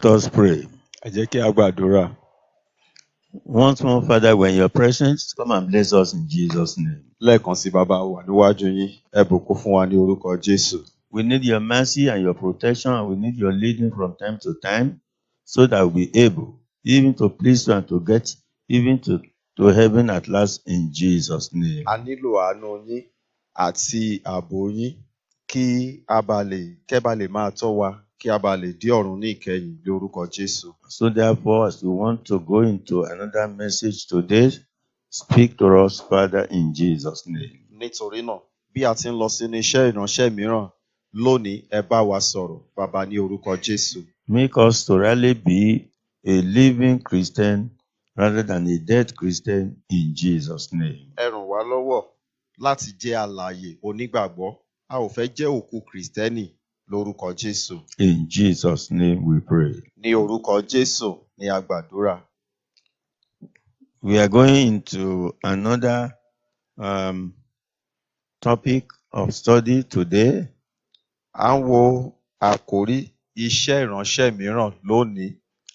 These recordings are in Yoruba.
Let us pray. Ẹ jẹ́ kí a gbàdúrà. Once more, Father, we're in your presence. Come and bless us in Jesus' name. Lẹ́ẹ̀kan sí bàbá wà níwájú yín, ẹ bùkún fún wa ní orúkọ Jésù. We need your mercy and your protection, and we need your leading from time to time, so that we'll be able even to please you and to get even to heaven at last in Jesus' name. A nílò àánú yín àti ààbò yín kẹ́ bá lè máa tọ́ wa, kí a bá lè dé ọ̀run ní ìkẹyìn ní orúkọ Jésù. So therefore, as we want to go into another message today, speak to us, Father, in Jesus' name. Nítorí náà, bí a ti ń lọ sínú iṣẹ́ ìránṣẹ́ mìíràn lónìí, ẹ bá wa sọ̀rọ̀, bàbá ní orúkọ Jésù. Make us to really be a living Christian rather than a dead Christian in Jesus' name. Ẹ ràn wá lọ́wọ́ láti jẹ́ alààyè onígbàgbọ́. A ò fẹ́ jẹ́ òkú Kristẹni lórúkọ Jésù. In Jesus' name we pray. Ní orúkọ Jésù ni a gbàdúrà. We are going into another topic of study today. À ń wo àkórí iṣẹ́ ìránṣẹ́ mìíràn lónìí.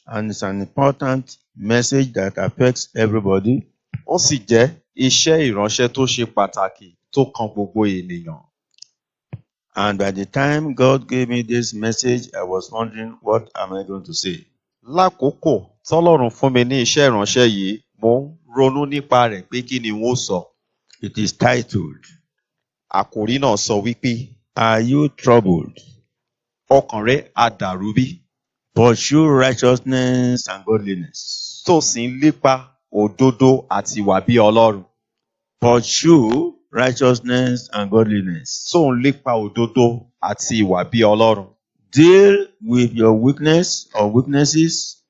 And it's an important message that affects everybody. Ó sì jẹ́ iṣẹ́ ìránṣẹ́ tó ṣe pàtàkì tó kan gbogbo ènìyàn. And by the time God gave me this message, I was wondering, what am I going to say? Lákòókò tọ́lọ́run fún mi ní iṣẹ́ ìránṣẹ́ yìí, mo ń ronú nípa rẹ̀ pé kí ni n ó sọ. It is titled, Àkòrí náà sọ wípé, Are you troubled? ọkàn rẹ á dàrú bí? Pursue righteousness and godliness. Tó sì ń lépa òdodo àti ìwà bí Ọlọ́run. Pursue righteousness and godliness. Tó ń lépa òdodo àti ìwà bí Ọlọ́run. Deal with your weakness or weaknesses.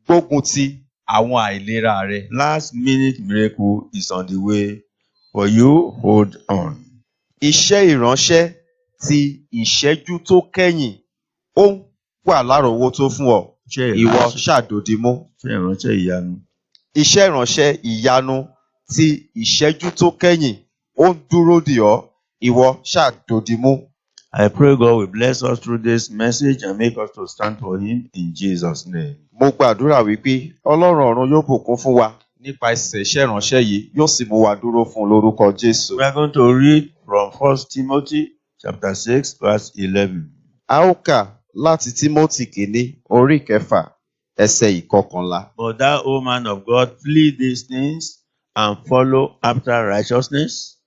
Gbógun ti àwọn àìlera rẹ. Last minute miracle is on the way for you. Hold on. Iṣẹ́ ìránṣẹ́ ti ìṣẹ́jú tó kẹ́yìn ó ń wà lárọ̀ọ́wọ́tó fún ọ. Ìwọ ṣàdòdìmú. Ìránṣẹ́ ìyanu. Iṣẹ́ ìránṣẹ́ ìyanu ti ìṣẹ́jú tó kẹ́yìn ó ń dúró dè ọ́. Ìwọ ṣàdòdìmú. I pray God will bless us through this message and make us to stand for Him in Jesus' name. Mo gbàdúrà wípé Ọlọ́run ọ̀run yóò bùkún fún wa nípa iṣẹ́ ìránṣẹ́ yìí, yóò sì mú wa dúró fún lórúkọ Jésù. We are going to read from 1 Timothy chapter 6 verse 11. A ó kà láti Tímótì kìíní orí 6 ẹsẹ̀ 11. But thou, O man of God, flee these things and follow after righteousness,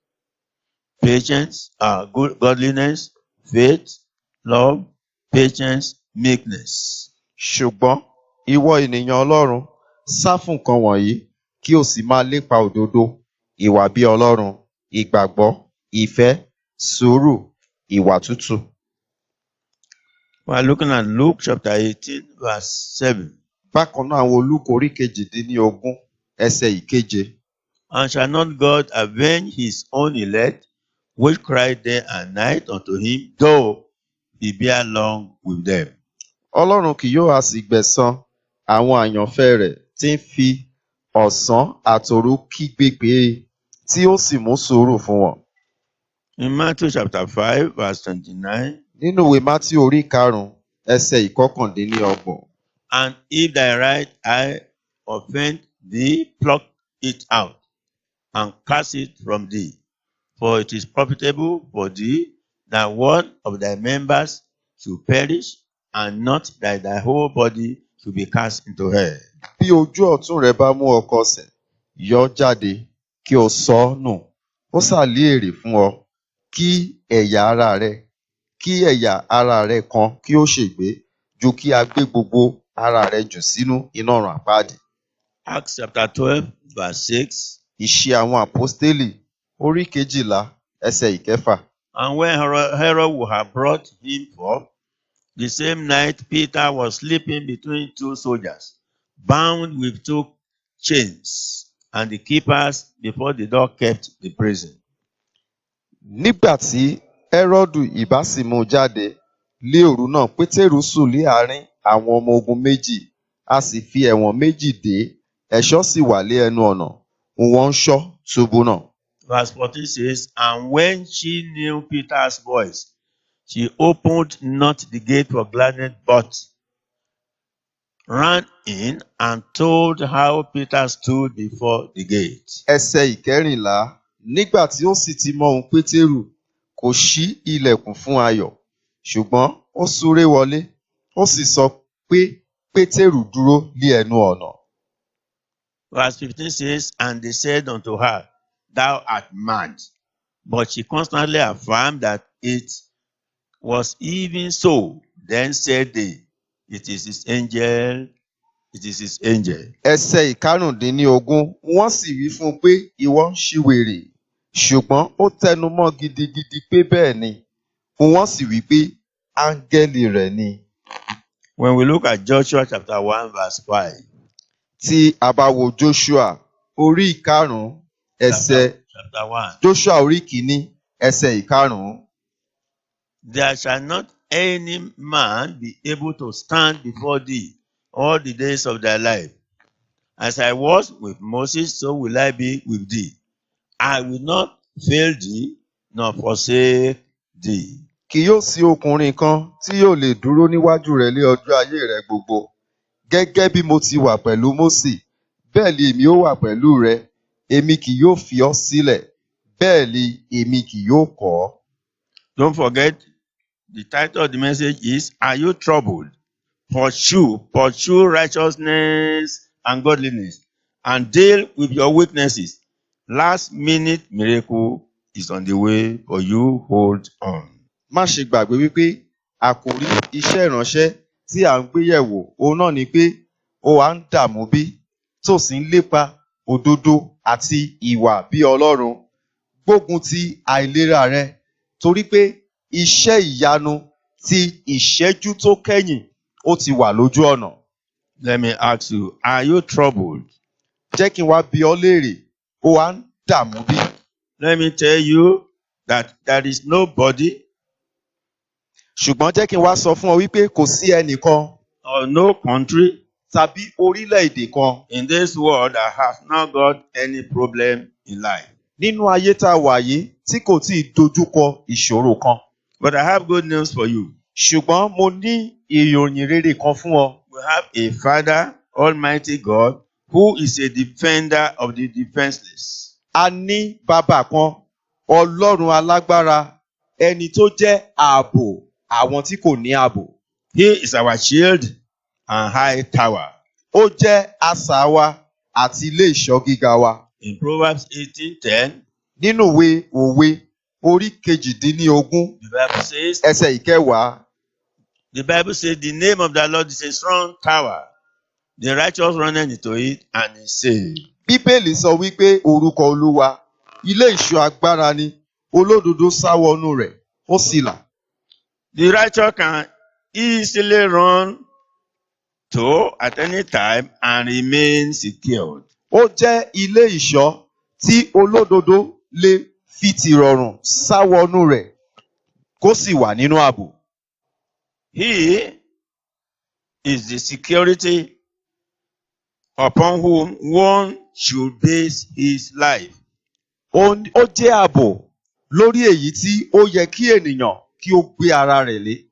patience, godliness, faith, love, patience, meekness. Ṣùgbọ́n ìwọ ènìyàn Ọlọ́run, sá fún nǹkan wọ̀nyí kí o sì máa lépa òdodo, ìwà bí Ọlọ́run, ìgbàgbọ́, ìfẹ́, sùúrù, ìwà tútù. We are looking at Luke chapter 18 verse 7. Bákan náà àwọn Lúùkù orí 18 ẹsẹ̀ 7. And shall not God avenge his own elect, which cry day and night unto him, though he bear long with them? Ọlọ́run kì yóò á sì gbẹ̀san àwọn àyànfẹ́ rẹ̀ tí ń fi ọ̀sán àtòru kígbe pé tí ó sì mú sùúrù fún wọn. In Matthew chapter 5 verse 29. Nínú ìwé Mátíù orí 5 ẹsẹ̀ 29. And if thy right eye offend thee, pluck it out, and cast it from thee. For it is profitable for thee that one of thy members should perish, and not that thy whole body should be cast into hell. Bí ojú ọ̀tún rẹ bá mú ọ kọsẹ̀, yọ jáde kí o sọ ọ́ nù. Ó sàlí èrè fún ọ kí ẹ̀yà ara rẹ kan kí ó ṣègbé, ju kí a gbé gbogbo ara rẹ jù sínú iná ọ̀run àpáàdì. Acts chapter 12 verse 6. Ìṣe àwọn àpọ́stélì orí 12 ẹsẹ̀ 6. And when Herod would have brought him forth, the same night Peter was sleeping between two soldiers, bound with 2 chains, and the keepers before the door kept the prison. Nígbà tí Hẹ́rọ́dù ìbá sì mú jáde lé òru náà, Pétérù sùn lé àárín àwọn ọmọ ogun méjì, a sì fi ẹ̀wọ̀n méjì dé, ẹ̀ṣọ́ sì wà lé ẹnu ọ̀nà, wọ́n ń ṣọ́ túbú náà. Verse 14 says, And when she knew Peter's voice, she opened not the gate for gladness, but ran in and told how Peter stood before the gate. Ẹsẹ̀ ìkẹrìnlá. Nígbà tí ó sì ti mọ ohun Pétérù, kò ṣí ilẹ̀kùn fún ayọ̀, ṣùgbọ́n ó súré wọlé, ó sì sọ pé Pétérù dúró ní ẹnu ọ̀nà. Verse 15 says, and they said unto her, thou art mad. But she constantly affirmed that it was even so. Then said they, it is his angel, it is his angel. Ẹsẹ̀ ìkarùndínlógún. Wọ́n sì wí fún un pé ìwọ ń ṣiwèrè, ṣùgbọ́n ó tẹnu mọ́ gidigidi pé bẹ́ẹ̀ ni. Wọ́n sì wí pé áńgẹ́lì rẹ̀ ni. When we look at Joshua chapter 1 verse 5. Tí a bá wo Joshua orí ìkarùn-ún ẹsẹ̀ Chapter 1. Joshua orí kìíní ẹsẹ̀ ìkarùn-ún. There shall not any man be able to stand before thee all the days of thy life. As I was with Moses, so will I be with thee. I will not fail thee, nor forsake thee. Kì yóò sí ọkùnrin kan tí yóò lè dúró níwájú rẹ̀ lé ọjọ́ ayé rẹ̀ gbogbo. Gẹ́gẹ́ bí mo ti wà pẹ̀lú Mósè, bẹ́ẹ̀ ni èmi ó wà pẹ̀lú rẹ. Èmi kì yóò fi ọ́ sílẹ̀, bẹ́ẹ̀ ni èmi kì yóò kọ̀ ọ́. Don't forget, the title of the message is, Are you troubled? Pursue righteousness and godliness, and deal with your weaknesses. Last minute miracle is on the way for you. Hold on. Má ṣe gbàgbé wípé àkòrí iṣẹ́ ìránṣẹ́ tí à ń gbé yẹ̀wò òun náà ni pé ó wá ń dààmú bí tó sì ń lépa òdodo àti ìwà bí Ọlọ́run. Gbógun ti àìlera rẹ torí pé iṣẹ́ ìyanu ti ìṣẹ́jú tó kẹ́yìn ó ti wà lójú ọ̀nà. Let me ask you, are you troubled? Jẹ́ kí n wá bi ọ́ léèrè, ó wá ń dààmú bí? Let me tell you that there is nobody Ṣùgbọ́n jẹ́ kí n wá sọ fún ọ wípé kò sí ẹnìkan or no country tàbí orílẹ̀-èdè kan in this world that has not got any problem in life. nínú ayé tá a wà yìí tí kò tíì dojúkọ ìṣòro kan. But I have good news for you. Ṣùgbọ́n mo ní ìròyìn rere kan fún ọ. We have a Father, Almighty God, who is a defender of the defenseless. A ní bàbá kan, Ọlọ́run alágbára, ẹni tó jẹ́ ààbò àwọn tí kò ní ààbò. He is our shield and high tower. Ó jẹ́ asà wa àti ilé ìṣọ́ gíga wa. In Proverbs 18:10, Nínú ìwé Òwe orí kejìdínlógún the Bible says, ẹsẹ̀ ìkẹwàá. the name of the Lord is a strong tower. The righteous run into it and is saved. Bíbélì sọ wípé orúkọ Olúwa ilé ìṣọ́ agbára ni, olódodo sá wọnú rẹ̀, ó sì là. The righteous can easily run to at any time and remain secured. Ó jẹ́ ilé ìṣọ́ tí olódodo lè fi tìrọ̀rùn sá wọnú rẹ̀, kó sì wà nínú ààbò. He is the security upon whom one should base his life. Ó jẹ́ ààbò lórí èyí tí ó yẹ kí ènìyàn kí ó gbé ara rẹ̀ lé.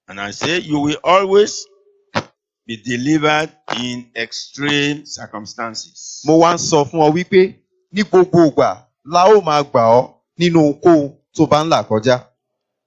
And I say, you will always be delivered in extreme circumstances. Mo wá ń sọ fún ọ wípé ní gbogbo ìgbà la ó máa gbà ọ́ nínú ohunkóhun tó bá ń là kọjá.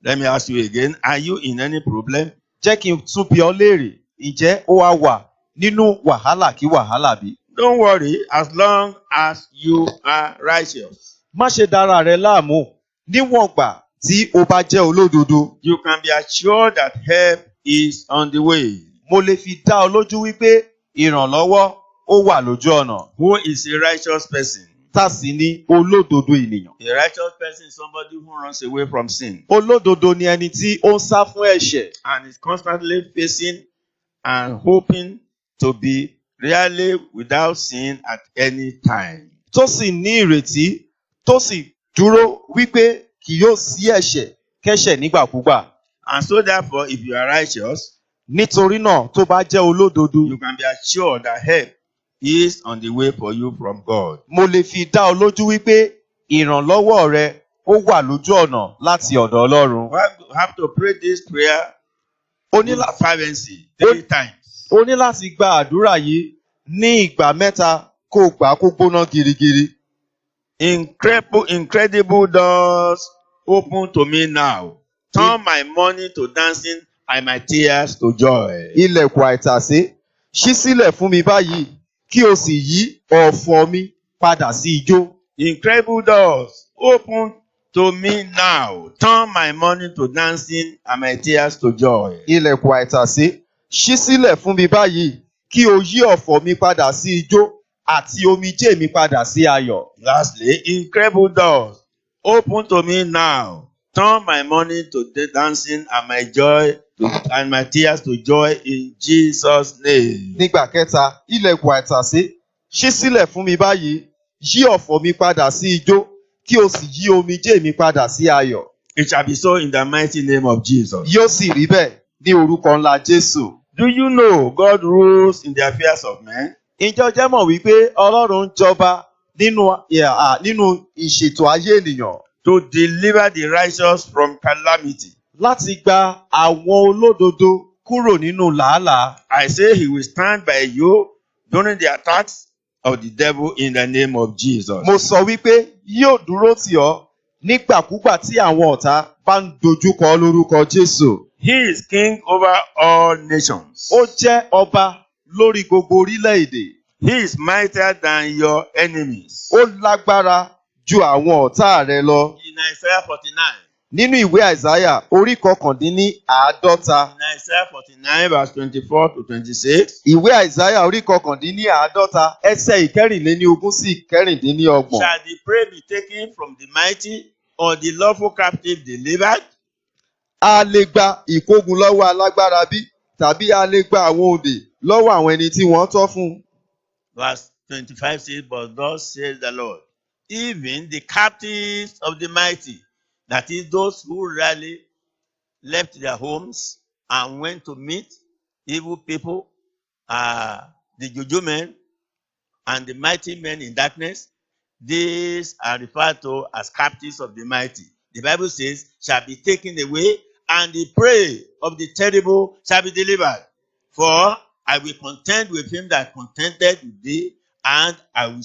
Let me ask you again, are you in any problem? Jẹ́ kí n tún bi ọ́ léèrè, ǹjẹ́ ó wá wà nínú wàhálà kí wàhálà bí? Don't worry, as long as you are righteous. Má ṣe dára rẹ láàmú níwọ̀n gbà tí o bá jẹ́ olódodo. You can be assured that help is on the way. Mo lè fi dá ọ lójú wípé ìrànlọ́wọ́ ó wà lójú ọ̀nà. Who is a righteous person? Tá sì ní olódodo ènìyàn. A righteous person is somebody who runs away from sin Olódodo ni ẹni tí ó ń sá fún ẹ̀ṣẹ̀. and is constantly facing and hoping to be really without sin at any time. Tó sì ní ìrètí, tó sì dúró wípé kì yóò sí ẹ̀ṣẹ̀ kẹ́ṣẹ̀ nígbàkúgbà. And so therefore, if you are righteous, Nítorí náà tó bá jẹ́ olódodo, you can be assured that help is on the way for you from God. mo lè fi dá ọ lójú wípé ìrànlọ́wọ́ rẹ ó wà lójú ọ̀nà láti ọ̀dọ̀ Ọlọ́run. We have to pray this prayer O with ní lá- fervency 3 times. O ní láti gba àdúrà yìí ní ìgbà mẹ́ta kó o gbà á kó gbóná girigiri. Incredible doors open to me now. Turn my mourning to dancing and my tears to joy. Ilẹ̀kùn àìtàsé ṣí sílẹ̀ fún mi báyìí kí o sì yí ọ̀fọ̀ mi padà sí ijó. Incredible doors open to me now. Turn my mourning to dancing and my tears to joy. Ilẹ̀kùn àìtàsé ṣí sílẹ̀ fún mi báyìí kí o yí ọ̀fọ̀ mi padà sí ijó àti omijé mi padà sí ayọ̀. Lastly, incredible doors open to me now. Turn my mourning to dancing and my joy and my tears to joy in Jesus' name. Nígbà kẹta, ilẹ̀kùn àìtàsé ṣí sílẹ̀ fún mi báyìí yí ọ̀fọ̀ mi padà sí ijó kí o sì yí omijé mi padà sí ayọ̀. It shall be so in the mighty name of Jesus. Yóò sì rí bẹ́ẹ̀ ní orúkọ ńlá Jésù. Do you know God rules in the affairs of men? Ǹjẹ́ o jẹ́ mọ̀ wípé Ọlọ́run ń jọba nínú ìṣètò ayé ènìyàn To deliver the righteous from calamity. láti gba àwọn olódodo kúrò nínú làálàá. I say he will stand by you during the attacks of the devil in the name of Jesus. Mo sọ wípé yóò dúró tì ọ́ nígbàkúgbà tí àwọn ọ̀tá bá ń dojúkọ ọ́ lórúkọ Jésù. He is king over all nations. Ó jẹ́ ọba lórí gbogbo orílẹ̀-èdè. He is mightier than your enemies. Ó lágbára ju àwọn ọ̀tá rẹ lọ. In Isaiah 49. Nínú ìwé Àìsáyà orí kọkàndínníàádọ́ta. In Isaiah 49 verse 24 to 26. Ìwé Àìsáyà orí kọkàndínníàádọ́ta ẹsẹ̀ ìkẹrìnléníogún sí ìkẹrìndínlọ́gbọ̀n. Shall the prey be taken from the mighty, or the lawful captive delivered? A lè gba ìkógun lọ́wọ́ alágbára bí tàbí a lè gba àwọn òǹdè lọ́wọ́ àwọn ẹni tí wọ́n tọ́ fún. Verse 25 says, But thus says the Lord, even the captives of the mighty, that is, those who rarely left their homes and went to meet evil people, the juju men and the mighty men in darkness, these are referred to as captives of the mighty. The Bible says, shall be taken away, and the prey of the terrible shall be delivered. For I will contend with him that contended with thee, and I will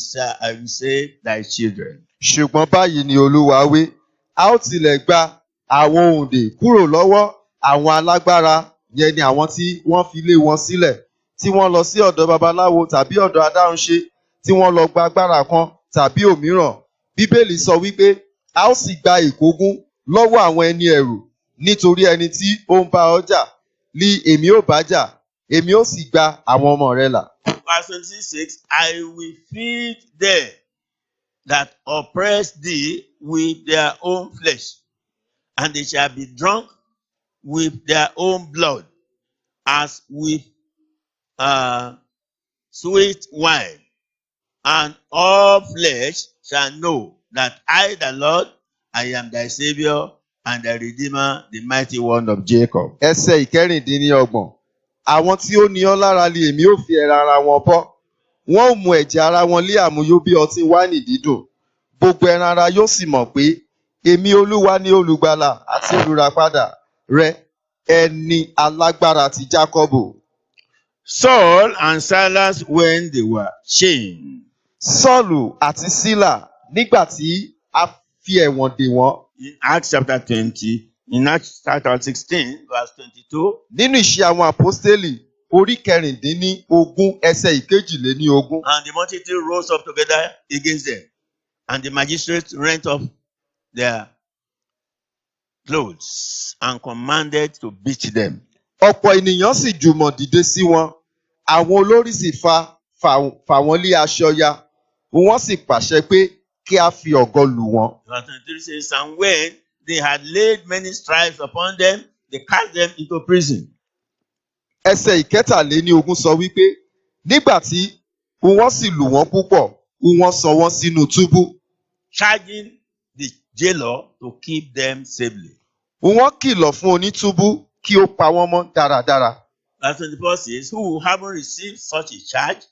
save thy children. Ṣùgbọ́n báyìí ni Olúwa wí, a ó tilẹ̀ gba àwọn òǹdè kúrò lọ́wọ́ àwọn alágbára, yẹn ni àwọn tí wọ́n fi lé wọn sílẹ̀, tí wọ́n lọ sí ọ̀dọ̀ babaláwo tàbí ọ̀dọ̀ adáhunṣe, tí wọ́n lọ gba agbára kan tàbí òmíràn. Bíbélì sọ wípé a ó sì gba ìkógun lọ́wọ́ àwọn ẹni ẹ̀rù, nítorí ẹni tí ó ń bá ọ jà ni èmi ó bá jà, èmi ó sì gba àwọn ọmọ rẹ là. Verse 26, I will feed them that oppress thee with their own flesh, and they shall be drunk with their own blood, as with sweet wine. And all flesh shall know that I, the Lord, I am thy Savior and thy Redeemer, the mighty one of Jacob. Ẹsẹ̀ ìkẹrìndínlọ́gbọ̀n. Àwọn tí ó ní ọ lára lé èmi ó fi ẹran ara wọn bọ́. Wọ́n ó mu ẹ̀jẹ̀ ara wọn lé àmuyó bí ọtí wáìnì dídùn. Gbogbo ẹran ara yóò sì mọ̀ pé èmi Olúwa ni olùgbàlà àti olùràpadà rẹ, ẹni alágbára ti Jákọ́bù. Saul and Silas, when they were chained. Sọ́ọ̀lù àti Sílà nígbà tí a fi ẹ̀wọ̀n dè wọ́n. In Acts chapter 20, in Acts chapter 16, verse 22. Nínú Ìṣe àwọn Àpọ́stélì orí kẹrìndínlógún ẹsẹ̀ ìkejìléníogún. And the multitude rose up together against them, and the magistrates rent off their clothes and commanded to beat them. Ọ̀pọ̀ ènìyàn sì jùmọ̀ dìde sí wọn. Àwọn olórí sì fà wọ́n lé aṣọ ya. Wọ́n sì pàṣẹ pé kí a fi ọ̀gọ lù wọ́n. Verse 23 says, and when they had laid many stripes upon them, they cast them into prison. Ẹsẹ̀ ìkẹtàléníogún sọ wípé nígbà tí wọ́n sì lù wọ́n púpọ̀, wọ́n sọ wọ́n sínú túbú. Charging the jailer to keep them safely. Wọ́n kìlọ̀ fún onítúbú kí ó pa wọ́n mọ́ dáradára. Verse 24 says, who haven't received such a charge,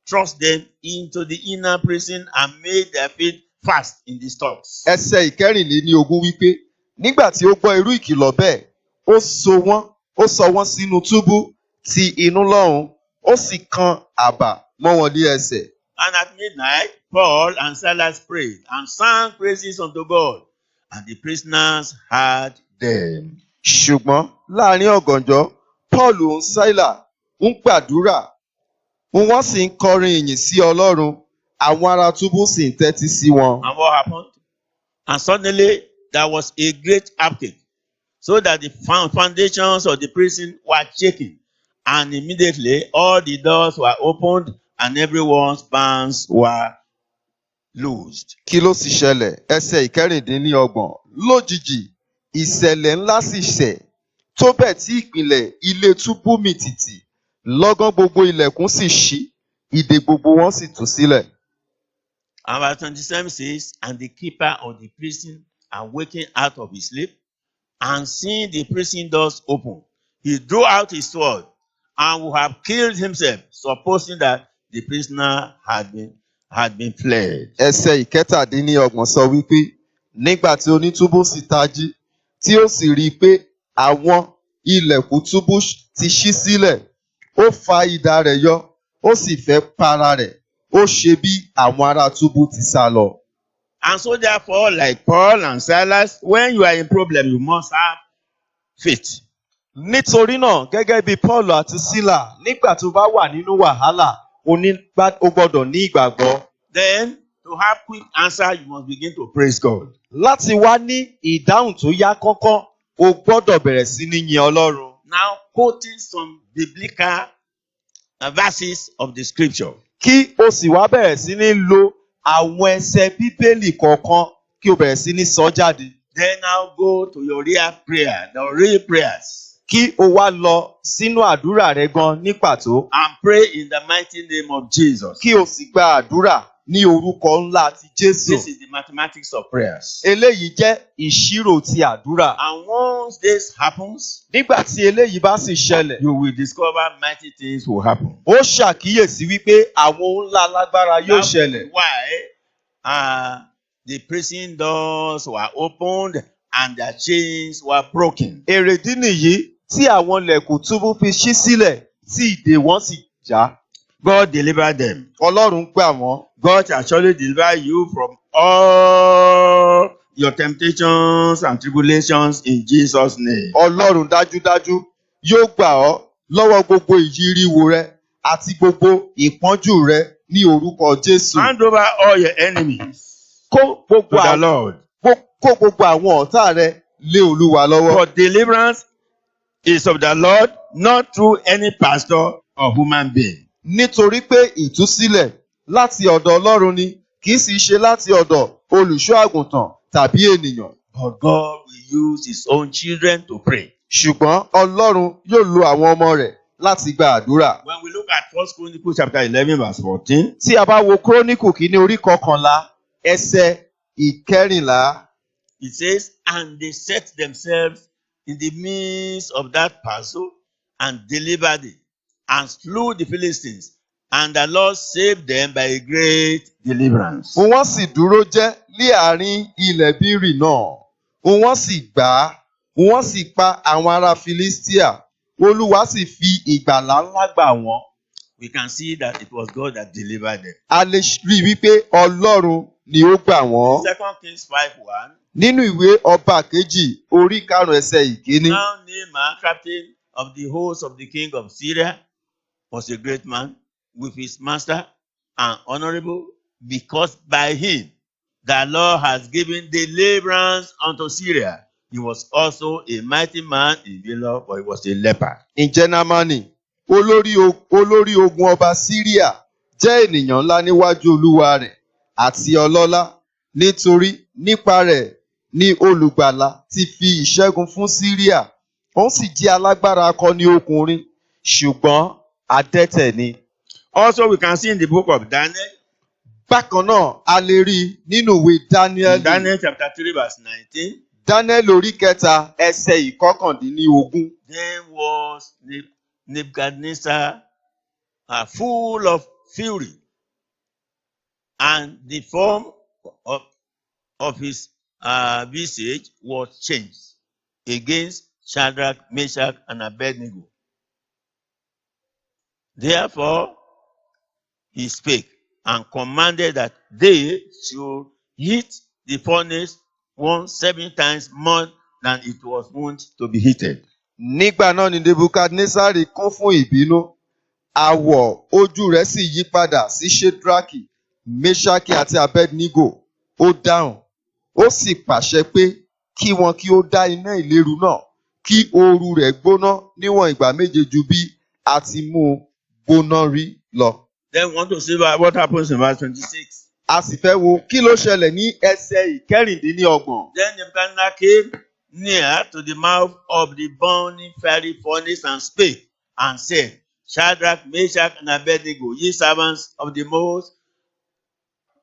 thrust them into the inner prison and made their feet fast in the stocks. Ẹsẹ̀ ìkẹrìnléníogún wípé nígbà tí ó gbọ́ irú ìkìlọ̀ bẹ́ẹ̀, ó sọ wọ́n sínú túbú ti inú lọ́hùn, ó sì kan àbà mọ́ wọn ní ẹsẹ̀. And at midnight, Paul and Silas prayed and sang praises unto God, and the prisoners heard them. Ṣùgbọ́n láàrin ọ̀gànjọ́, Paul òun Sílà ń gbàdúrà, wọ́n sì ń kọrin ìyìn sí Ọlọ́run, àwọn ará túbú sì ń tẹ́tí sí wọn. And what happened? And suddenly there was a great earthquake, so that the foundations of the prison were shaken. And immediately all the doors were opened and everyone's bands were loosed. Kí ló sì ṣẹlẹ̀? Ẹsẹ̀ ìkẹrìndínlọ́gbọ̀n. Lójijì, ìṣẹ̀lẹ̀ ńlá sì ṣẹ̀, tó bẹ́ẹ̀ tí ìpìlẹ̀ ilé túbú mì tìtì. Lọ́gán gbogbo ilẹ̀kùn sì ṣí, ìdè gbogbo wọn sì tú sílẹ̀. And verse 27 says, and the keeper of the prison, awaking out of his sleep, and seeing the prison doors open, he drew out his sword and would have killed himself, supposing that the prisoner had been fled. Ẹsẹ̀ ìkẹtàdínlọ́gbọ̀n sọ wípé nígbà tí onítúbú sì tají, tí ó sì rí i pé àwọn ilẹ̀kùn túbú ti ṣí sílẹ̀, ó fa idà rẹ̀ yọ, ó sì fẹ́ para rẹ̀, ó ṣe bí àwọn ará túbú ti sá lọ. And so therefore, like Paul and Silas, when you are in problem, you must have faith. Nítorí náà, gẹ́gẹ́ bí Paul àti Sílà, nígbà tó bá wà nínú wàhálà, o gbọ́dọ̀ ní ìgbàgbọ́. Then, to have quick answer, you must begin to praise God. Láti wá ní ìdáhùn tó yá kánkán, o gbọ́dọ̀ bẹ̀rẹ̀ sí ní yin Ọlọ́run. Now, quoting some biblical verses of the scripture. Kí o sì wá bẹ̀rẹ̀ sí ní lo àwọn ẹsẹ̀ Bíbélì kọ̀ọ̀kan kí o bẹ̀rẹ̀ sí ní sọ jáde. Then now go to your real prayer, the real prayers. Kí o wá lọ sínú àdúrà rẹ gan ní pàtó. And pray in the mighty name of Jesus. Kí o sì gba àdúrà ní orúkọ ńlá ti Jésù. This is the mathematics of prayers. Eléyìí jẹ́ ìṣirò ti àdúrà. And once this happens, Nígbà tí eléyìí bá sì ṣẹlẹ̀, you will discover mighty things will happen. ó ṣàkíyèsí wípé àwọn ohun ńlá lágbára yóò ṣẹlẹ̀. Why the prison doors were opened and their chains were broken. Èrèdí nìyí tí àwọn ilẹ̀kùn túbú fi ṣí sílẹ̀ tí ìdè wọn sì já. God delivered them. Ọlọ́run gbà wọ́n. God shall surely deliver you from all your temptations and tribulations in Jesus' name. Ọlọ́run dájúdájú yóò gbà ọ́ lọ́wọ́ gbogbo ìyíríwo rẹ àti gbogbo ìpọ́njú rẹ ní orúkọ Jésù. Hand over all your enemies Kó to gbogbo the Lord. àwọn ọ̀tá rẹ lé Olúwa lọ́wọ́. For deliverance is of the Lord, not through any pastor or human being. Nítorí pé ìtúsílẹ̀ láti ọ̀dọ̀ Ọlọ́run ni, kì í sì ṣe láti ọ̀dọ̀ olùṣọ́ àgùntàn tàbí ènìyàn. But God will use his own children to pray. Ṣùgbọ́n Ọlọ́run yóò lo àwọn ọmọ rẹ̀ láti gba àdúrà. When we look at 1 Chronicles chapter 11 verse 14, Tí a bá wo Króníkù kìíní orí kọkànlá ẹsẹ̀ ìkẹrìnlá. it says, and they set themselves in the midst of that parcel and delivered it and slew the Philistines, and the Lord saved them by a great deliverance. Wọ́n sì dúró jẹ́ ní àárín ilẹ̀ Bírì náà. Wọ́n sì gbà á. Wọ́n sì pa àwọn ará Filistia. Olúwa sì fi ìgbàlà ńlá gbà wọ́n. We can see that it was God that delivered them. A lè rí i wípé Ọlọ́run ni ó gbà wọ́n. 2 Kings 5:1. Nínú ìwé ọba kejì orí karùn-ún ẹsẹ̀ ìkíní. Now Naaman, captain of the host of the king of Syria, was a great man with his master and honorable, because by him the Lord has given deliverance unto Syria. He was also a mighty man in valor, but he was a leper. Ǹjẹ́ Námánì, olórí ogun ọba Síríà, jẹ́ ènìyàn ńlá níwájú Olúwa rẹ̀ àti ọlọ́lá, nítorí nípa rẹ̀ ni olùgbàlà ti fi ìṣẹ́gun fún Síríà. Òun sì jẹ́ alágbára akọni ọkùnrin, ṣùgbọ́n adẹ́tẹ̀ ni. Also, we can see in the book of Daniel, Bákan náà, a lè rí i nínú ìwé Dáníẹ́lì. Daniel chapter 3 verse 19. Dáníẹ́lì orí kẹta ẹsẹ̀ ìkọkàndínlógún. Then was Nebuchadnezzar full of fury, and the form of his visage was changed against Shadrach, Meshach, and Abednego. Therefore, he spake and commanded that they should heat the furnace 7 times more than it was wont to be heated. Nígbà náà ni Nebukadnesari kún fún ìbínú. Àwọ̀ ojú rẹ̀ sì yí padà sí Ṣédrákì, Méṣákì àti Abednego. Ó dáhùn, ó sì pàṣẹ pé kí wọn kí ó dá iná ìléru náà, kí ooru rẹ̀ gbóná níwọ̀n ìgbà 7 ju bí a ti mú un gbóná rí lọ. Then we want to see what happens in verse 26. A sì fẹ́ wo kí ló ṣẹlẹ̀ ní ẹsẹ̀ ìkẹrìndínlọ́gbọ̀n. Then Nebuchadnezzar came near to the mouth of the burning fiery furnace and spake and said, Shadrach, Meshach, and Abednego, ye servants of the Most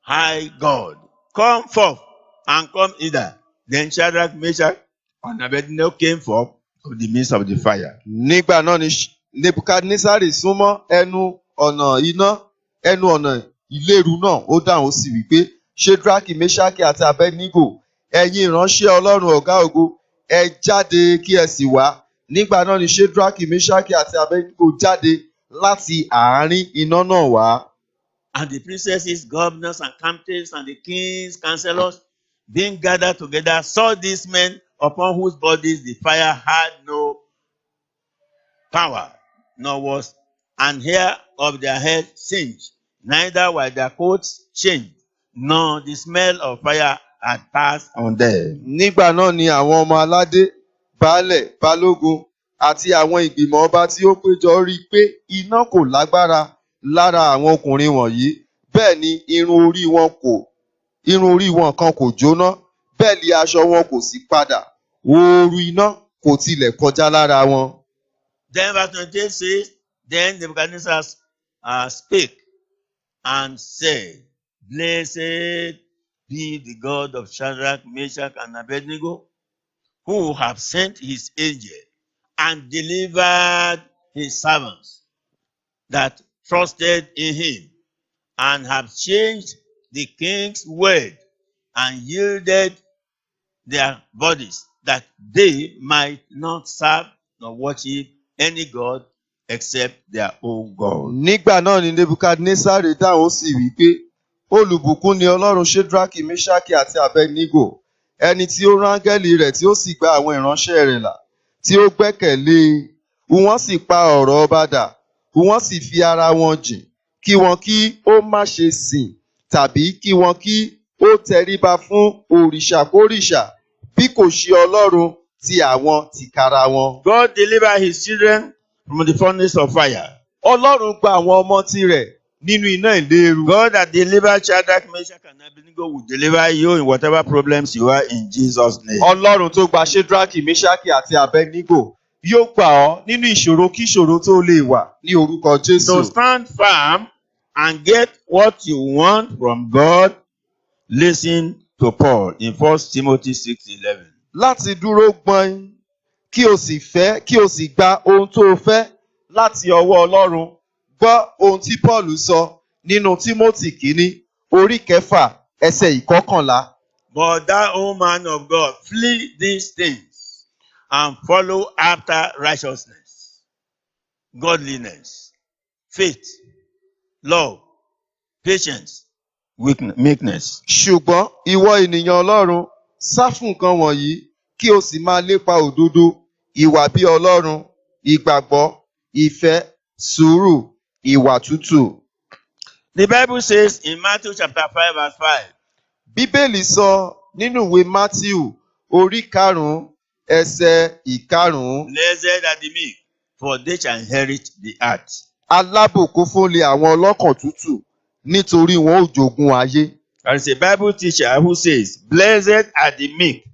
High God, come forth and come hither. Then Shadrach, Meshach, and Abednego came forth of the midst of the fire. Nígbà náà ni Nebukadnesari súnmọ́ ẹnu ọ̀nà ìléru náà. Ó dáhùn ó sì wí pé, Ṣédrákì, Méṣákì àti Abednego, ẹ̀yin ìránṣẹ́ Ọlọ́run ọ̀gá ògo, ẹ jáde kí ẹ sì wá. Nígbà náà ni Ṣédrákì, Méṣákì àti Abednego jáde láti àárín iná náà wá. And the princesses, governors, and captains, and the king's counselors, being gathered together, saw these men upon whose bodies the fire had no power, nor was an hair of their head singed, neither were their coats changed, nor the smell of fire had passed on them. Nígbà náà ni àwọn ọmọ aládé, baálẹ̀, balógun àti àwọn ìgbìmọ̀ ọba tí ó péjọ rí i pé iná kò lágbára lára àwọn ọkùnrin wọ̀nyí, bẹ́ẹ̀ ni irun orí wọn kan kò jóná, bẹ́ẹ̀ ni aṣọ wọn kò sì padà, ooru iná kò tilẹ̀ kọjá lára wọn. Then verse 28 says, Then Nebuchadnezzar spake and said, Blessed be the God of Shadrach, Meshach, and Abednego, who have sent his angel and delivered his servants that trusted in him, and have changed the king's word and yielded their bodies, that they might not serve nor worship any god except their own God. Nígbà náà ni Nebukadnesari dáhùn ó sì wí pé, olùbùkún ni Ọlọ́run Ṣédrákì, Méṣákì àti Abednego, ẹni tí ó rán áńgẹ́lì rẹ̀ tí ó sì gba àwọn ìránṣẹ́ rẹ̀ là, tí ó gbẹ́kẹ̀lé e. Wọ́n sì pa ọ̀rọ̀ ọba dà, wọ́n sì fi ara wọn jìn, kí wọn kí ó má ṣe sìn, tàbí kí wọn kí ó tẹríba fún òrìṣàkórìṣà, bí kò ṣe Ọlọ́run ti àwọn tìkára wọn. God delivered his children from the furnace of fire. Ọlọ́run gba àwọn ọmọ tirẹ̀ nínú iná ìléru. God that delivered Shadrach, Meshach, and Abednego will deliver you in whatever problems you are in Jesus' name. Ọlọ́run tó gba Ṣédrákì, Méṣákì àti Abednego yóò gbà ọ́ nínú ìṣòro kíṣòro tó lè wà ní orúkọ Jésù. So stand firm and get what you want from God. Listen to Paul in 1 Timothy 6:11. Láti dúró gbọ́n kí o sì gba ohun tó o fẹ́ láti ọwọ́ Ọlọ́run. Gbọ́ ohun tí Paul sọ nínú Tímótì kìíní orí 6 ẹsẹ̀ 11. But thou, O man of God, flee these things and follow after righteousness, godliness, faith, love, patience, meekness. Ṣùgbọ́n ìwọ ènìyàn Ọlọ́run, sá fún nǹkan wọ̀nyí kí o sì máa lépa òdodo, ìwà bí Ọlọ́run, ìgbàgbọ́, ìfẹ́, sùúrù, ìwà tútù. The Bible says in Matthew chapter 5 verse 5. Bíbélì sọ nínú ìwé Mátíù orí 5 ẹsẹ̀ 5. Blessed are the meek, for they shall inherit the earth. Alábùkún fún ni àwọn ọlọ́kàn tútù, nítorí wọn ó jogún ayé. There is a Bible teacher who says, Blessed are the meek.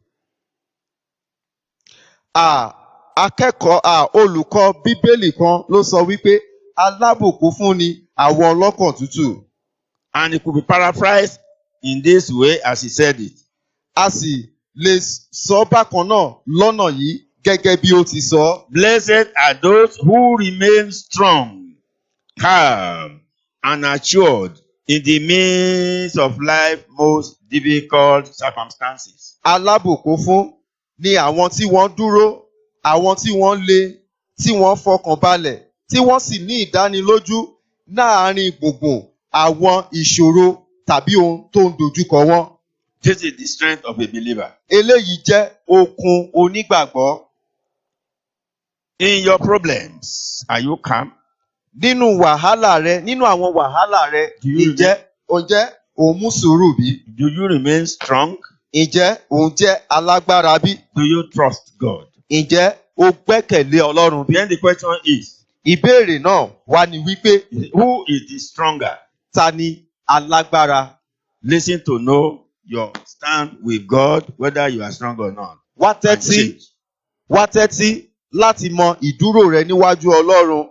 Olùkọ́ Bíbélì kan ló sọ wípé alábùkún fún ni àwọn ọlọ́kàn tútù. And it could be paraphrased in this way as he said it. A sì lè sọ bákan náà lọ́nà yìí gẹ́gẹ́ bí ó ti sọ. Blessed are those who remain strong, calm, and assured in the midst of life's most difficult circumstances. Alábùkún fún ni àwọn tí wọ́n dúró, àwọn tí wọ́n le, tí wọ́n fọkàn balẹ̀, tí wọ́n sì ní ìdánilójú láàárín gbùngbùn àwọn ìṣòro tàbí ohun tó ń dojúkọ wọ́n. This is the strength of a believer. Eléyìí jẹ́ okun onígbàgbọ́. In your problems, are you calm? Nínú wàhálà rẹ, nínú àwọn wàhálà rẹ, ǹjẹ́ òun mú sùúrù bí? Do you remain strong? Ǹjẹ́ òun jẹ́ alágbára bí? Do you trust God? Ǹjẹ́ o gbẹ́kẹ̀lé Ọlọ́run bí? Then the question is, Ìbéèrè náà wá ní wípé who is the stronger? ta ni alágbára? Listen to know your stand with God, whether you are strong or not. Wá And tẹ́tí change. láti mọ ìdúró rẹ níwájú Ọlọ́run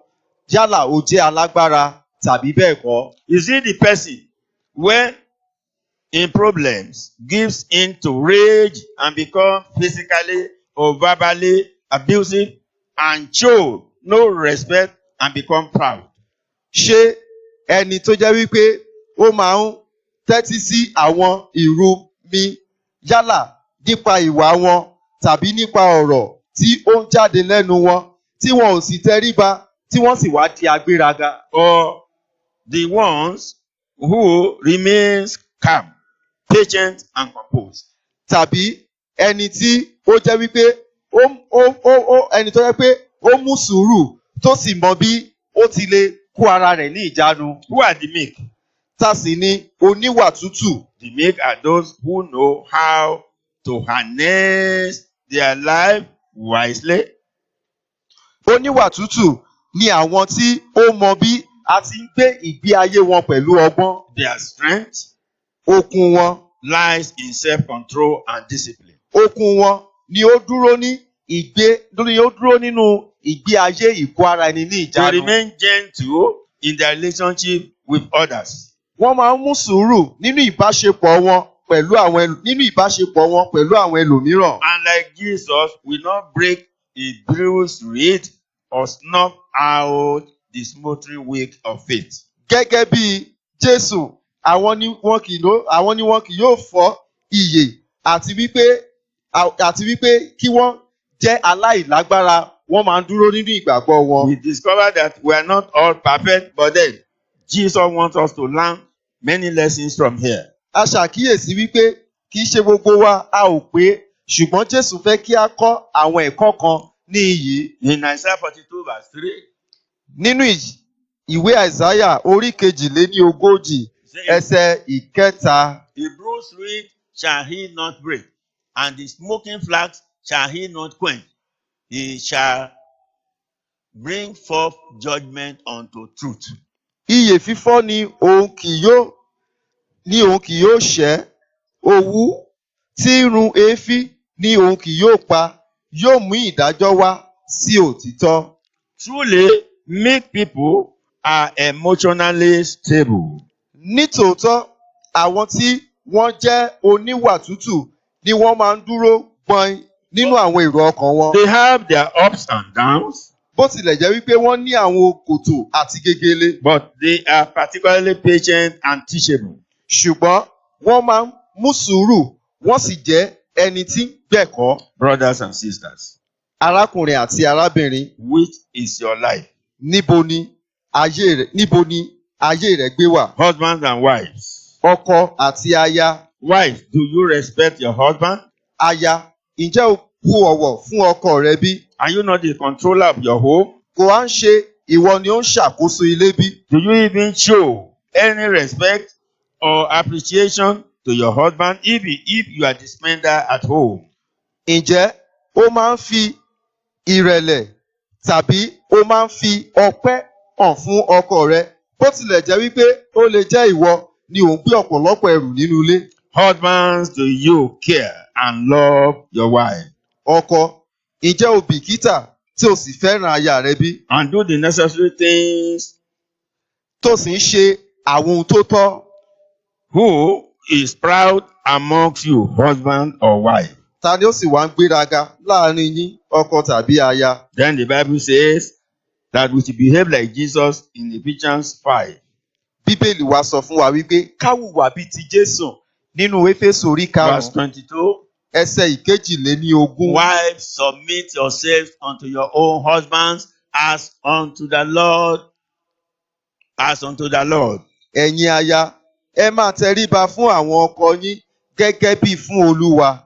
yálà o jẹ́ alágbára tàbí bẹ́ẹ̀ kọ́. Is it the person when in problems gives in to rage and become physically or verbally abusive and show no respect and become proud? Ṣé ẹni tó jẹ́ wípé ó máa ń tẹ́tí sí àwọn ìrù mi yálà nípa ìwà wọn tàbí nípa ọ̀rọ̀ tí ó ń jáde lẹ́nu wọn tí wọn ò sì tẹríba tí wọ́n sì wá di agbéraga? Or the ones who remains calm, patient and composed? Tàbí ẹni tí ó jẹ́ wípé ẹni tó jẹ́ pé ó mú sùúrù tó sì mọ bí ó ti lè kó ara rẹ̀ ní ìjánu? Who are the meek? Tá sì ni oníwà tútù. The meek are those who know how to harness their life wisely. Oníwà tútù ni àwọn tí ó mọ bí a ti ń gbé ìgbé ayé wọn pẹ̀lú ọgbọ́n. Their strength Okun wọn lies in self-control and discipline. okun wọn ni ó dúró nínú ìgbé ayé ìkó ara ẹni ní To ìjánu. remain gentle in their relationship with others. Wọ́n máa ń mú sùúrù nínú ìbáṣepọ̀ wọn pẹ̀lú àwọn ẹlòmíràn. And like Jesus, will not break a bruised reed or snuff out the smoldering wick of faith. Gẹ́gẹ́ bí Jésù, àwọn ni wọn kì yóò fọ́ ìyè àti wípé kí wọ́n jẹ́ aláìlágbára, wọ́n máa ń dúró nínú ìgbàgbọ́ wọn. We discover that we are not all perfect, but then Jesus wants us to learn many lessons from here. A ṣàkíyèsí wípé kì í ṣe gbogbo wa a ò pé, ṣùgbọ́n Jésù fẹ́ kí a kọ́ àwọn ẹ̀kọ́ kan ní iyì. In Isaiah 42 verse 3, Nínú ìwé Àìsáyà orí 42 ẹsẹ̀ ìkẹta. the bruised reed shall he not break, and the smoking flax shall he not quench. He shall bring forth judgment unto truth. Ìyè fífọ́ ni òun kì yóò ṣẹ́, òwú tí ń run èéfín ni òun kì yóò pa, yóò mú ìdájọ́ wá sí òtítọ́. Truly, meek people are emotionally stable. Nítòótọ́, àwọn tí wọ́n jẹ́ oníwà tútù ni wọ́n máa ń dúró gbọ̀n nínú àwọn èrò ọkàn wọn. They have their ups and downs, Bó tilẹ̀ jẹ́ wípé wọ́n ní àwọn kòtò àti gegele, but they are particularly patient and teachable. ṣùgbọ́n wọ́n máa ń mú sùúrù, wọ́n sì jẹ́ ẹni tí ń gbẹ̀kọ́. Brothers and sisters, Arákùnrin àti arábìnrin, which is your life? níbo ni ayé rẹ gbé wà? Husbands and wives. Ọkọ àti aya. Wives, do you respect your husband? Aya, ǹjẹ́ o kú ọ̀wọ̀ fún ọkọ rẹ bí? Are you not the controller of your home? Kò wá ń ṣe ìwọ ni ó ń ṣàkóso ilé bí? Do you even show any respect or appreciation to your husband even if you are the spender at home? Ǹjẹ́ ó máa ń fi ìrẹ̀lẹ̀ tàbí ó máa ń fi ọpẹ́ hàn fún ọkọ rẹ bó tilẹ̀ jẹ́ wípé ó lè jẹ́ ìwọ ni ò ń gbé ọ̀pọ̀lọpọ̀ ẹrù nínú ilé? Husbands, do you care and love your wife? Ọkọ, ǹjẹ́ o bìkítà tí o sì fẹ́ràn aya rẹ bí? And do the necessary things? Tó sì ń ṣe àwọn ohun tó tọ́? Who is proud amongst you, husband or wife? Ta ni ó sì wá ń gbéraga láàrin yín, ọkọ tàbí aya? Then the Bible says that we should behave like Jesus in Ephesians 5. Bíbélì wa sọ fún wa wípé ká hùwà bíi ti Jésù nínú Éfésù orí Verse 5 22. ẹsẹ̀ 22. Wives, submit yourselves unto your own husbands as unto the Lord, as unto the Lord. Ẹ̀yin aya, ẹ máa tẹríba fún àwọn ọkọ yín gẹ́gẹ́ bí fún Olúwa.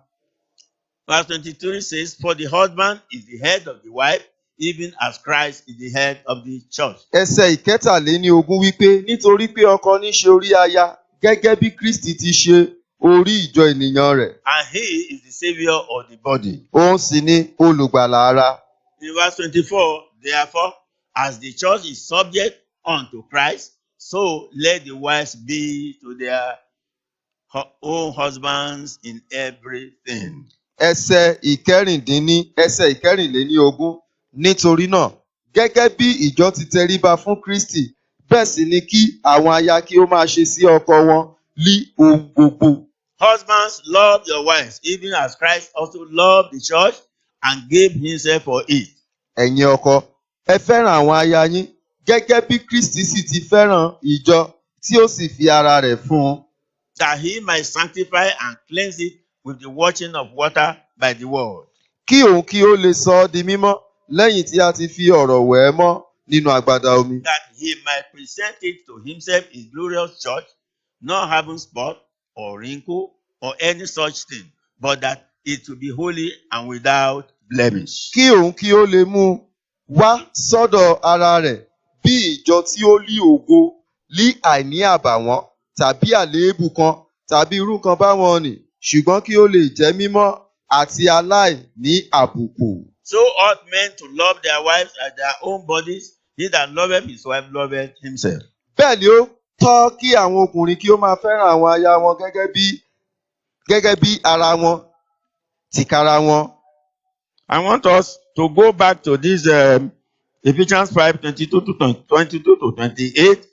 Verse 23 says, for the husband is the head of the wife, even as Christ is the head of the church. Ẹsẹ̀ ìkẹtàléníogún wípé nítorí pé ọkọ ní ṣe orí aya gẹ́gẹ́ bí Kristi ti ṣe orí ìjọ ènìyàn rẹ̀. And he is the savior of the body. Òun sì ni olùgbàlà ara. In verse 24, therefore, as the church is subject unto Christ, so let the wives be to their own husbands in everything. Ẹsẹ̀ ìkẹrìnléníogún nítorí náà gẹ́gẹ́ bí ìjọ ti tẹríba fún Kristi bẹ́ẹ̀ sì ni kí àwọn aya kí ó máa ṣe sí ọkọ wọn ní ohun gbogbo. Husbands, love your wives, even as Christ also loved the church and gave himself for it. Ẹ̀yin ọkọ, ẹ fẹ́ràn àwọn aya yín gẹ́gẹ́ bí Kristi sì ti fẹ́ràn ìjọ tí ó sì fi ara rẹ̀ fún un. That he might sanctify and cleanse it with the washing of water by the word. Kí òun kí ó lè sọ ọ́ di mímọ́ lẹ́yìn tí a ti fi ọ̀rọ̀ wẹ̀ ẹ́ mọ́ nínú agbada omi. That he might present it to himself a glorious church, not having spot or wrinkle or any such thing, but that it will be holy and without blemish. Kí òun kí ó lè mú un wá sọ́dọ̀ ara rẹ̀ bí ìjọ tí ó ní ògo, ní àìní àbàwọ́n tàbí àléébù kan tàbí irú kan báwọn nì, ṣùgbọ́n kí ó lè jẹ́ mímọ́ àti aláìní àbùkù. So ought men to love their wives as their own bodies. He that loveth his wife loveth himself. Bẹ́ẹ̀ ni ó tọ́ kí àwọn ọkùnrin kí ó máa fẹ́ràn àwọn aya wọn gẹ́gẹ́ bí ara wọn tìkára wọn. I want us to go back to this Ephesians 5:22-28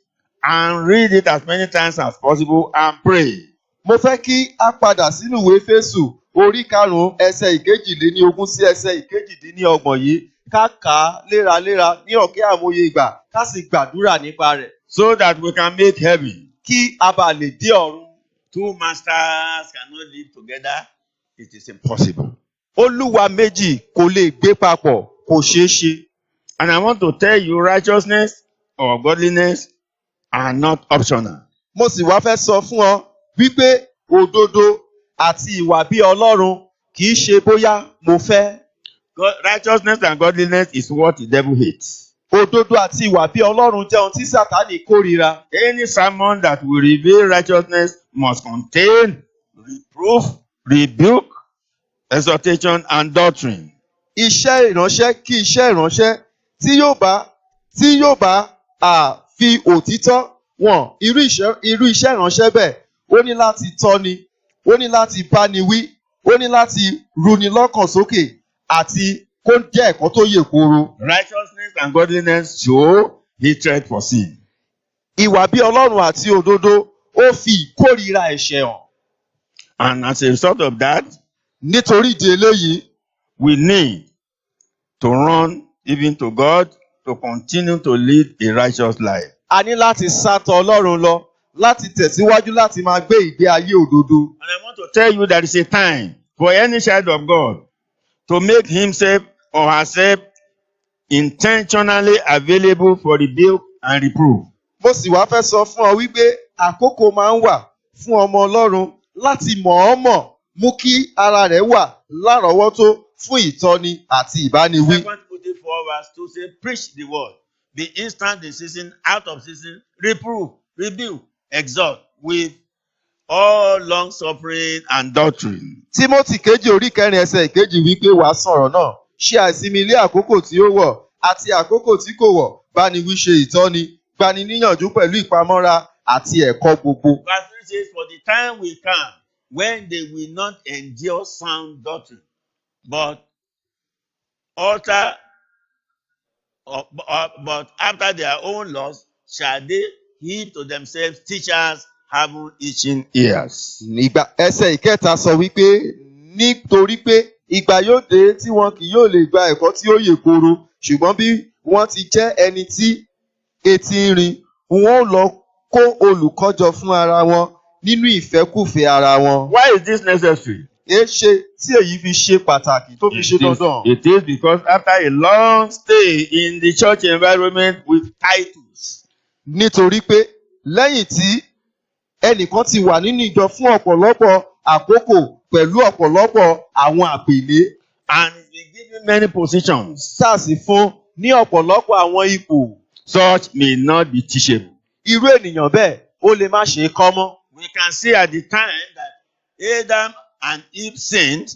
and read it as many times as possible and pray. Mo fẹ́ kí a padà sínú ìwé Éfésù orí 5 ẹsẹ̀ ìkejìléníogún sí ẹsẹ̀ ìkejìdínlọ́gbọ̀n yìí ká kà á léraléra ní ọ̀kẹ́ àmọye ìgbà ká sì gbàdúrà nípa rẹ̀. So that we can make heaven. Kí a bá lè dé ọ̀run. Two masters cannot live together. It is impossible. Olúwa méjì kò lè gbé papọ̀, kò ṣeé ṣe. And I want to tell you, righteousness or godliness are not optional. Mo sì wá fẹ́ sọ fún ọ wípé òdodo àti ìwà bí Ọlọ́run kì í ṣe bóyá mo fẹ́. Righteousness and godliness is what the devil hates. Òdodo àti ìwà bí Ọlọ́run jẹ́ ohun tí Sátánì kórìíra. Any sermon that will reveal righteousness must contain reproof, rebuke, exhortation, and doctrine. Iṣẹ́ ìránṣẹ́ kí iṣẹ́ ìránṣẹ́ tí yóò bá fi òtítọ́ wọn irú iṣẹ́ ìránṣẹ́ bẹ́ẹ̀ ó ní láti tọ́ni, ó ní láti báni wí, ó ní láti runi lọ́kàn sókè àti kó jẹ́ ẹ̀kọ́ tó yè kooro. Righteousness and godliness show hatred for sin. Ìwà bí Ọlọ́run àti òdodo ó fi ìkórìíra ẹ̀ṣẹ̀ hàn. And as a result of that, nítorí ìdí eléyìí, we need to run even to God to continue to lead a righteous life. A ní láti sátọ̀ Ọlọ́run lọ láti tẹ̀síwájú láti máa gbé ìgbé ayé òdodo. And I want to tell you there is a time for any child of God to make himself or herself intentionally available for rebuke and reproof. Mo sì wá fẹ́ sọ fún ọ wípé àkókò máa ń wà fún ọmọ Ọlọ́run láti mọ̀ọ́mọ̀ mú kí ara rẹ̀ wà lárọ̀ọ́wọ́tó fún ìtọ́ni àti ìbániwí. 2 Timothy 4:2 say, preach the word, be instant in season, out of season, reprove, rebuke, exhort with all long suffering and doctrine. Tímótì kejì orí 4 ẹsẹ̀ ìkejì wípé wàá sọ̀rọ̀ náà, ṣe àìsinmi ilé àkókò tí ó wọ̀ àti àkókò tí kò wọ̀, bániwí ṣe ìtọ́ni, gbani níyànjú pẹ̀lú ìpamọ́ra àti ẹ̀kọ́ gbogbo. Verse 3 says, for the time will come when they will not endure sound doctrine, but after their own lusts shall they heap to themselves teachers having itching ears. Ẹsẹ̀ ìkẹta sọ wípé nítorí pé ìgbà yóò dé tí wọn kì yóò lè gba ẹ̀kọ́ tí ó yè kooro, ṣùgbọ́n bí wọ́n ti jẹ́ ẹni tí etí ń rin, wọn ó lọ kó olùkọ́jọ fún ara wọn nínú ìfẹ́kùfẹ́ ara wọn. Why is this necessary? Èé ṣe tí èyí fi ṣe pàtàkì tó fi ṣe dandan. It is because after a long stay in the church environment with titles, Nítorí pé lẹ́yìn tí ẹnìkan ti wà nínú ìjọ fún ọ̀pọ̀lọpọ̀ àkókò pẹ̀lú ọ̀pọ̀lọpọ̀ àwọn àpèlé and is being given many positions, sáàsì fún ní ọ̀pọ̀lọpọ̀ àwọn ipò, such may not be teachable. irú ènìyàn bẹ́ẹ̀ ó lè má ṣe é kọ́ mọ́. We can see at the time that Adam and Eve sinned,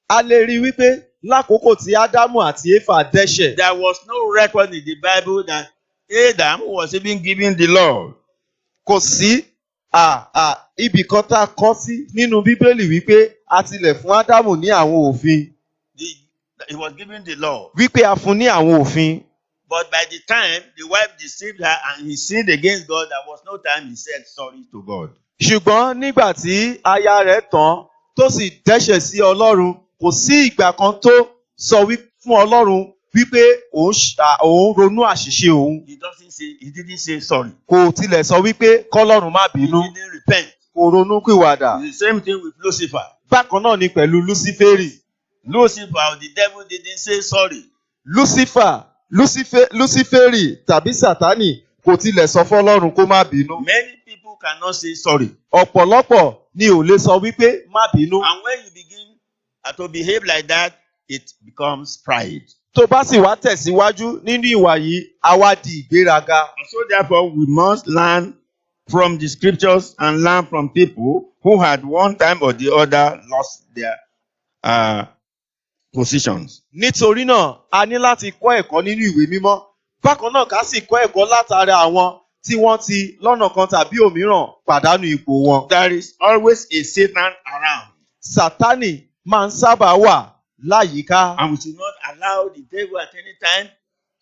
A lè rí i wípé lákòókò tí Ádámù àti Éfà dẹ́ṣẹ̀, there was no record in the Bible that Adam was even given the law. kò sí ibì kan tá a kọ sí nínú Bíbélì wípé a tilẹ̀ fún Ádámù ní àwọn òfin, He was given the law. wípé a fún ní àwọn òfin. But by the time the wife deceived her and he sinned against God, there was no time he said sorry to God. Ṣùgbọ́n nígbà tí aya rẹ̀ tán tó sì dẹ́ṣẹ̀ sí Ọlọ́run, kò sí ìgbà kan tó sọ fún Ọlọ́run wípé òun ronú àṣìṣe òun. He didn't say sorry. Kò tilẹ̀ sọ wípé kọ́lọ́run má bínú. He didn't repent. Kò ronú pìwàdà. It's the same thing with Lucifer. Bákan náà ni pẹ̀lú Lúsíférì. Lucifer, the devil, didn't say sorry. Lúsíférì tàbí Sátánì kò tilẹ̀ sọ fọ́lọ́run kó má bínú. Many people cannot say sorry. Ọ̀pọ̀lọpọ̀ ni ò lè sọ wípé má bínú. And when you begin to behave like that, it becomes pride. Tó bá sì wá tẹ̀síwájú nínú ìwà yìí, á wá di ìgbéraga. And so therefore, we must learn from the scriptures and learn from people who had one time or the other lost their positions. Nítorí náà, a ní láti kọ́ ẹ̀kọ́ nínú ìwé mímọ́. Bákan náà ká sì kọ́ ẹ̀kọ́ látara àwọn tí wọ́n ti lọ́nà kan tàbí òmíràn pàdánù ipò wọn. There is always a Satan around. Sátánì máa ń sábà wà láyìíká. And we should not allow the devil at any time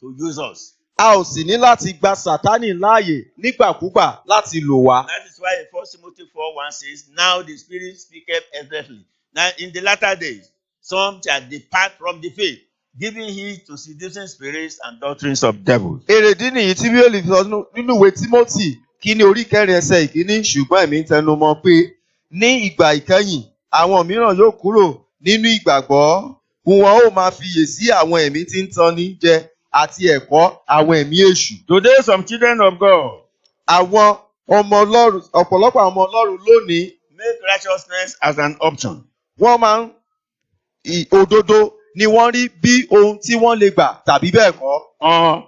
to use us. A ò sì ní láti gba Sátánì láàyè nígbàkúgbà láti lò wá. That is why in 1 Timothy 4:1 says, now the Spirit speaketh expressly. Now in the latter days, some shall depart from the faith, giving heed to seducing spirits and doctrines of devils. Èrèdí nìyí tí Bíbélì sọ nínú ìwé Tímótì kíní orí kẹrin ẹsẹ̀ ìkíní, ṣùgbọ́n èmi ń tẹnu mọ́ pé ní ìgbà ìkẹyìn àwọn mìíràn yóò kúrò nínú ìgbàgbọ́, wọn ó máa fiyè sí àwọn ẹ̀mí tí ń tanni jẹ àti ẹ̀kọ́ àwọn ẹ̀mí èṣù. Today some children of God Àwọn ọmọ Ọlọ́run, ọ̀pọ̀lọpọ̀ àwọn ọmọ Ọlọ́run lónìí, make righteousness as an option. wọ́n máa ń òdodo ni wọ́n rí bí ohun tí wọ́n lè gbà tàbí bẹ́ẹ̀ kọ́. Or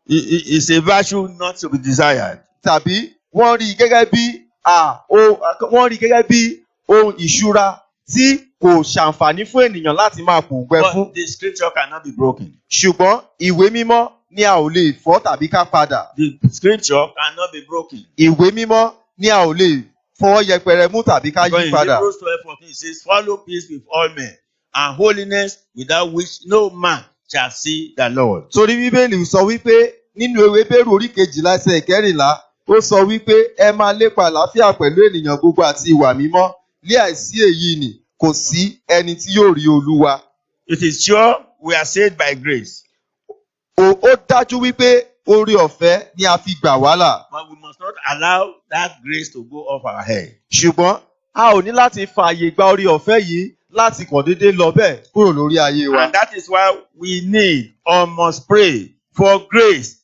it's a virtue not to be desired. Tàbí wọ́n rí gẹ́gẹ́ bí ohun ìṣúra tí kò ṣàǹfààní fún ènìyàn láti máa pòǹgbẹ fún. But the scripture cannot be broken. Ṣùgbọ́n ìwé mímọ́ ni a ò lè fọ́ tàbí ká padà. The scripture cannot be broken. Ìwé mímọ́ ni a ò lè fọwọ́ yẹpẹrẹ mú tàbí ká Because yí in padà. Hebrews 12:14 it says, follow peace with all men and holiness without which no man shall see the Lord. Torí Bíbélì sọ wípé nínú ìwé Hébérù orí 12 ẹsẹ̀ 14, ó sọ wípé ẹ máa lépa àlàáfíà pẹ̀lú ènìyàn gbogbo àti ìwà mímọ́. Ní àìsí èyí ni kò sí ẹni tí yóò rí Olúwa. It is sure we are saved by grace. Ó dájú wípé oore ọ̀fẹ́ ni a fi gbà wá là. But we must not allow that grace to go off our head. Ṣùgbọ́n a ò ní láti fààyè gba oore ọ̀fẹ́ yìí láti kàn déédéé lọ bẹ́ẹ̀ kúrò lórí ayé wa. And that is why we need or must pray for grace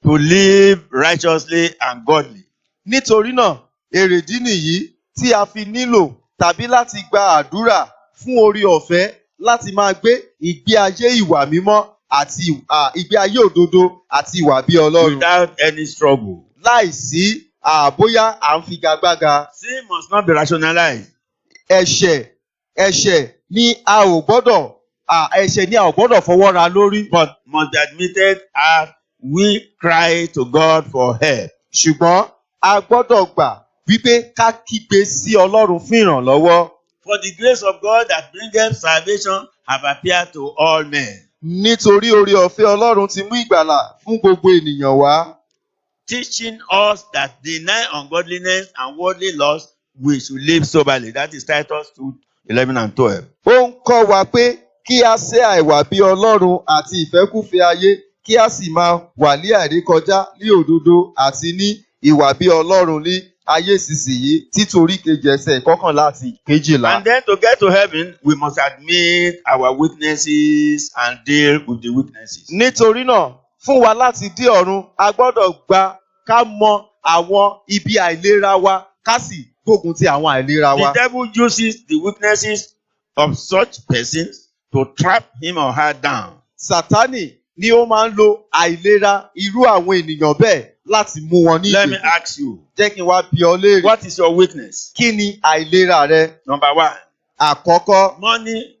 to live righteously and godly. Nítorí náà, èrèdí nìyí tí a fi nílò tàbí láti gba àdúrà fún oore ọ̀fẹ́ láti máa gbé ìgbé ayé ìwà mímọ́ àti ìgbé ayé òdodo àti ìwà bí Ọlọ́run. Without any struggle. Láìsí bóyá à ń figagbága. Sin must not be rationalized. Ẹ̀ṣẹ̀ ni a ò gbọ́dọ̀ fọwọ́ ra lórí. But must be admitted as we cry to God for help. Ṣùgbọ́n a gbọ́dọ̀ gbà wípé ká kígbe sí Ọlọ́run fún ìrànlọ́wọ́. For the grace of God that bringeth salvation have appeared to all men. Nítorí oore ọ̀fẹ́ Ọlọ́run ti mú ìgbàlà fún gbogbo ènìyàn wá. Teaching us that deny ungodliness and worldly lust, we should live soberly. That is Titus 2:11 and 12. Ó ń kọ́ wa pé kí a ṣe àìwà bí Ọlọ́run àti ìfẹ́kúfẹ̀ẹ́ ayé, kí a sì máa wà ní àìrékọjá ní òdodo àti ní ìwà bí Ọlọ́run ní ayé ìsinsìnyí títorí kejì ẹsẹ̀ ìkọkànlá àti kejìlá. And then to get to heaven, we must admit our weaknesses and deal with the weaknesses. Nítorí náà, fún wa láti dé ọ̀run, a gbọ́dọ̀ gba ká mọ àwọn ibi àìlera wa, ká sì gbógun ti àwọn àìlera wa. The devil uses the weaknesses of such persons to trap him or her down. Sátánì ni ó máa ń lo àìlera irú àwọn ènìyàn bẹ́ẹ̀ láti mú wọn ní Let me ìgbèkùn. ask you, Jẹ́ kí n wá bi ọ́ léèrè. what is your weakness? Kí ni àìlera rẹ? Number one, Àkọ́kọ́, money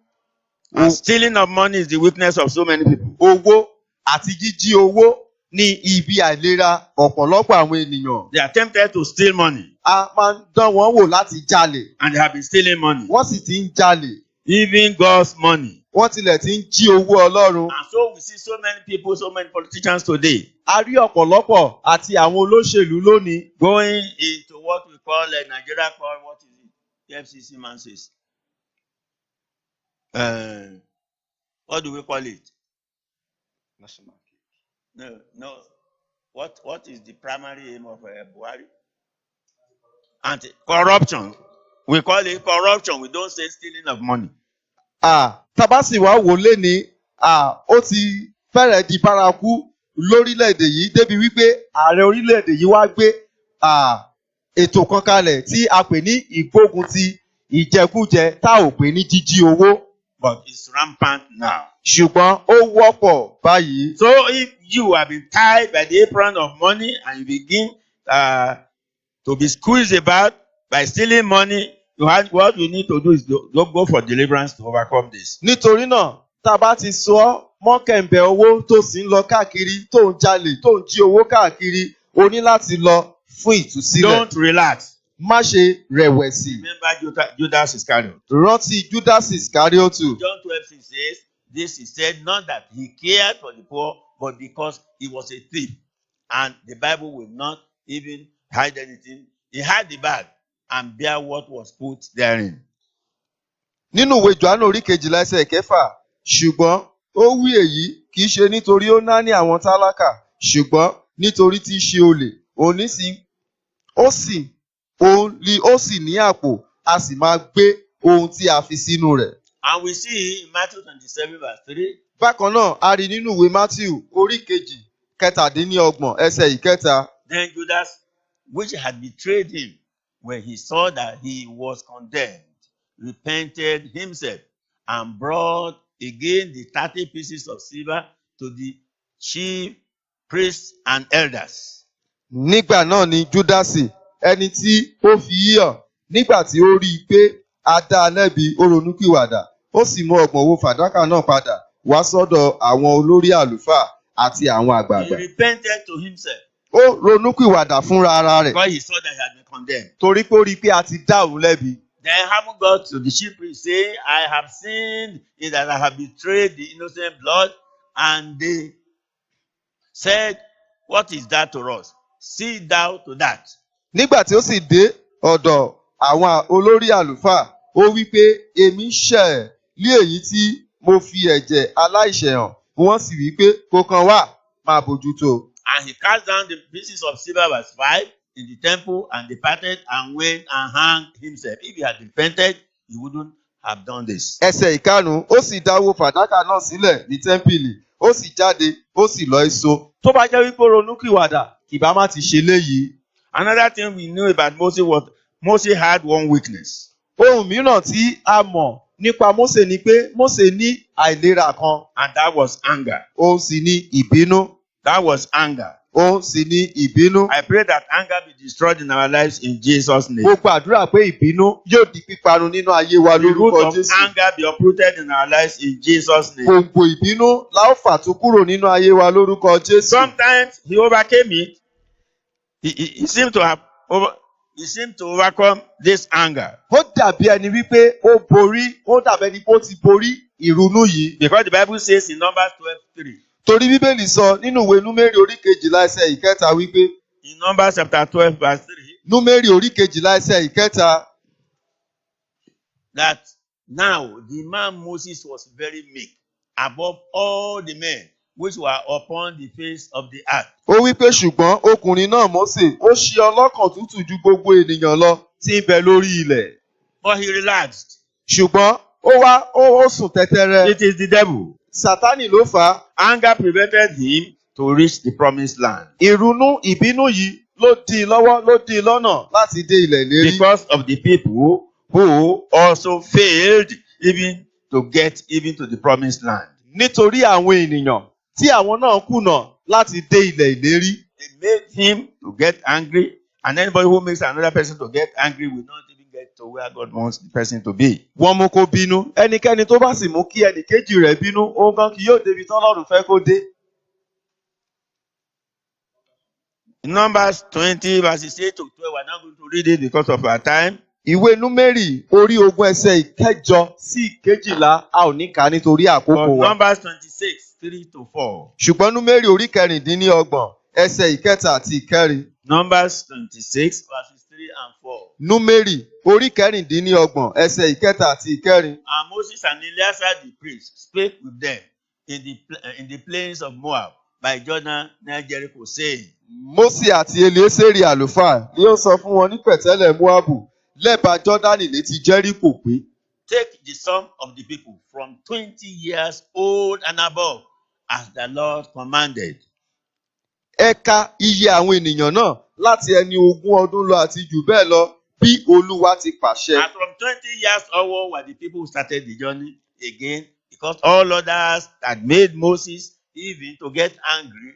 and stealing of money is the weakness of so many people. owó àti jíjí owó ní ibi àìlera ọ̀pọ̀lọpọ̀ àwọn ènìyàn. They are tempted to steal money A máa ń dán wọn wò láti jalè. and they have been stealing money, Wọ́n sì ti ń jalè. even God's money. Wọ́n tilẹ̀ ti ń jí owó Ọlọ́run. And so we see so many people, so many politicians today A rí ọ̀pọ̀lọpọ̀ àti àwọn olóṣèlú lónìí going into what we call Nigeria call, what is it? The FCC man says. What do we call it? No. What is the primary aim of Buhari? Anti-corruption. We call it corruption. We don't say stealing of money. Tabasi wa wò léni, ó ti fẹ́rẹ̀ di bárakú lórílẹ̀‐èdè yìí débi wípé ààrẹ orílẹ̀‐èdè yìí wá gbé ètò kan kalẹ̀ tí a pè ní ìgbógun ti ìjẹkújẹ tá ò pè ní jíjí owó. But it's rampant now. Ṣùgbọ́n ó wọ́pọ̀ báyìí. So if you have been tied by the apron of money and you begin to be squeezed about by stealing money, what you need to do is go for deliverance to overcome this. Nítorí náà, tá a bá ti sọ ọ́ mọ́kẹ̀ǹbẹ̀ owó tó sì ń lọ káàkiri, tó ń jalè, tó ń jí owó káàkiri, o ní láti lọ fún ìtúsílẹ̀. Don't relax. Má ṣe rẹ̀wẹ̀sì. Remember Judas Iscariot. Rántí Judas Iscariotu. John 12:6 says, this he said, not that he cared for the poor, but because he was a thief. And the Bible will not even hide anything. He had the bag and bear what was put therein. Nínú ìwé Jòhánù orí kejìlá ẹsẹ̀ kẹfà, ṣùgbọ́n ó wí èyí kì í ṣe nítorí ó náání àwọn tálákà, ṣùgbọ́n nítorí tí í ṣe olè, ó sì ní àpò, a sì máa gbé ohun tí a fi sínú rẹ̀. And we see in Matthew 27:3. Bákan náà, a rí nínú ìwé Matthew orí kejì kẹtàdínlọ́gbọ̀n ẹsẹ̀ ìkẹta. Then Judas, which had betrayed him, when he saw that he was condemned, repented himself and brought again the 30 pieces of silver to the chief priests and elders. Nígbà náà ni Júdásì, ẹni tí ó fi yíyọ̀, nígbà tí ó rí i pé a dá a lẹ́bi, ó ronúpìwàdà, ó sì mú ọgbọ̀n owó fàdákà náà padà wá sọ́dọ̀ àwọn olórí àlùfáà àti àwọn He àgbààgbà. repented to himself Ó ronúpìwàdà fúnra ara rẹ̀ because he saw that he had been condemned. torí pé ó rí i pé a ti dá òun lẹ́bi. Then having got to the chief priest, say, I have sinned in that I have betrayed the innocent blood. And they said, what is that to us? See thou to that. Nígbà tí ó sì dé ọ̀dọ̀ àwọn olórí àlùfáà, ó wí pé èmi ṣẹ̀ lé èyí tí mo fi ẹ̀jẹ̀ aláìṣẹ̀ hàn, wọ́n sì wí pé kó kan wá, máa bójútó. And he cast down the pieces of silver, verse 5, in the temple and departed and went and hanged himself. If he had repented, he wouldn't have done this. Ẹsẹ̀ ìkarùn-ún, ó sì dáwó fàdákà náà sílẹ̀ ní tẹ́ḿpìlì, ó sì jáde, ó sì lọ èso. Tó bá jẹ́ wípé ronúpìwàdà, kì bá má ti ṣe léyìí. Another thing we knew about Moses was Moses had one weakness. Ohun mìíràn tí a mọ̀ nípa Mósè ni pé Mósè ní àìlera kan. And that was anger. Òun sì ní ìbínú. That was anger. Òun sì ní ìbínú. I pray that anger be destroyed in our lives in Jesus' name. Mo gbàdúrà pé ìbínú yóò di píparun nínú ayé wa The root lórúkọ of Jésù. anger be uprooted in our lives in Jesus' name. Gbòǹgbò ìbínú la ó fà tú kúrò nínú ayé wa lórúkọ Jésù. Sometimes he overcame it. He seemed to overcome this anger. Ó dàbí ẹni wípé ó borí, ó dàbí ẹni pé ó ti borí ìrunú yìí. Because the Bible says in Numbers 12:3. Torí Bíbélì sọ nínú ìwé Númérì orí kejìlá ẹsẹ̀ ìkẹta wípé. In Numbers chapter 12 verse 3. Númérì orí kejìlá ẹsẹ̀ ìkẹta. That now the man Moses was very meek above all the men which were upon the face of the earth. Ó wí pé ṣùgbọ́n ọkùnrin náà Mósè ó ṣe ọlọ́kàn tútù ju gbogbo ènìyàn lọ tí ń bẹ lórí ilẹ̀. But he relaxed. Ṣùgbọ́n ó sùn tẹ́tẹ́rẹ́. It is the devil. Sátánì ló fà á. Anger prevented him to reach the promised land. Ìrunú ìbínú yìí ló dí i lọ́wọ́ ló dí i lọ́nà láti dé ilẹ̀ ìlérí. Because of the people who also failed even to get even to the promised land. Nítorí àwọn ènìyàn tí àwọn náà kùnà láti dé ilẹ̀ ìlérí. They made him to get angry, and anybody who makes another person to get angry will not even get to where God wants the person to be. Wọ́n mú kó bínú. Ẹnikẹ́ni tó bá sì mú kí ẹnìkejì rẹ̀ bínú, òun gan kì yóò débi tán Ọlọ́run fẹ́ kó dé. Numbers 20 verses 8 to 12. We're not going to read it because of our time. Ìwé Númérì orí 20 ẹsẹ̀ ìkẹjọ sí ìkejìlá a ò ní kà á nítorí àkókò But wa. Numbers 26, 3 to 4. Ṣùgbọ́n Númérì orí 19 ẹsẹ̀ ìkẹta àti ìkẹrin. Numbers 26 verses 3 and 4. Númérì orí 19 ẹsẹ̀ ìkẹta àti ìkẹrin. And Moses and Eleazar the priest spake with them in the plains of Moab by Jordan near Jericho, saying, Mósè àti Eliésérì àlùfáà ni ó sọ fún wọn ní pẹ̀tẹ́lẹ̀ Móábù lẹ́bàá Jọ́dánì létí Jẹ́ríkò pé. Take the sum of the people from 20 years old and above, as the Lord commanded. Ẹ ka iye àwọn ènìyàn náà láti ẹni 20 ọdún lọ àti jù bẹ́ẹ̀ lọ bí Olúwa ti pàṣẹ. And from 20 years onward were the people who started the journey again, because all others had made Moses even to get angry.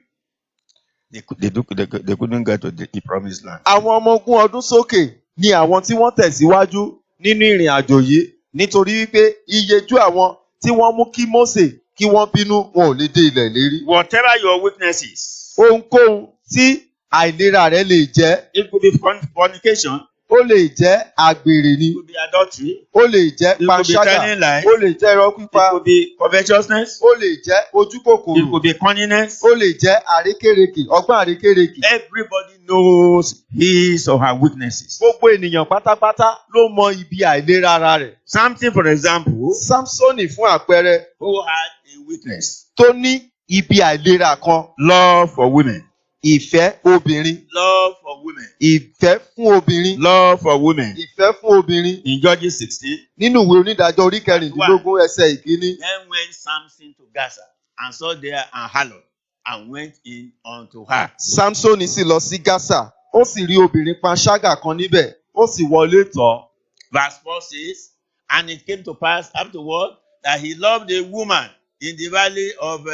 They couldn't get to the promised land. Àwọn ọmọ 20 ọdún sókè ni àwọn tí wọ́n tẹ̀síwájú nínú ìrìn àjò yìí nítorí wípé iyejú àwọn tí wọ́n mú kí Mósè kí wọ́n bínú wọn ò lè dé ilẹ̀ ìlérí. Whatever your weaknesses, Ohunkóhun tí àìlera rẹ lè jẹ́. it could be fornication, Ó lè jẹ́ àgbèrè ni. it could be adultery, Ó lè jẹ́ it could be panṣágà. telling lies, Ó lè jẹ́ irọ́ pípa. it could be covetousness, Ó lè jẹ́ it ojúkòkòrò. could be cunningness. Ó lè jẹ́ àrékérekè, ọgbọ́n àrékérekè. Everybody knows his or her weaknesses. Gbogbo ènìyàn pátápátá ló mọ ibi àìlera ara rẹ̀. Something, for example, Sámsónì fún àpẹẹrẹ who had a weakness, tó ní ibi àìlera kan. love for women, Ìfẹ́ obìnrin. love for women, Ìfẹ́ fún obìnrin. love for women. Ìfẹ́ fún obìnrin. In Judges 16, Nínú ìwé onídàájọ́ orí 16 ẹsẹ̀ ìkíní. then went Samson to Gaza and saw there an harlot and went in unto her. Sámsónì sì lọ sí Gásà. Ó sì rí obìnrin panṣágà kan níbẹ̀. Ó sì wọlé tọ̀ ọ́. Verse 4 says, and it came to pass afterward that he loved a woman in the valley of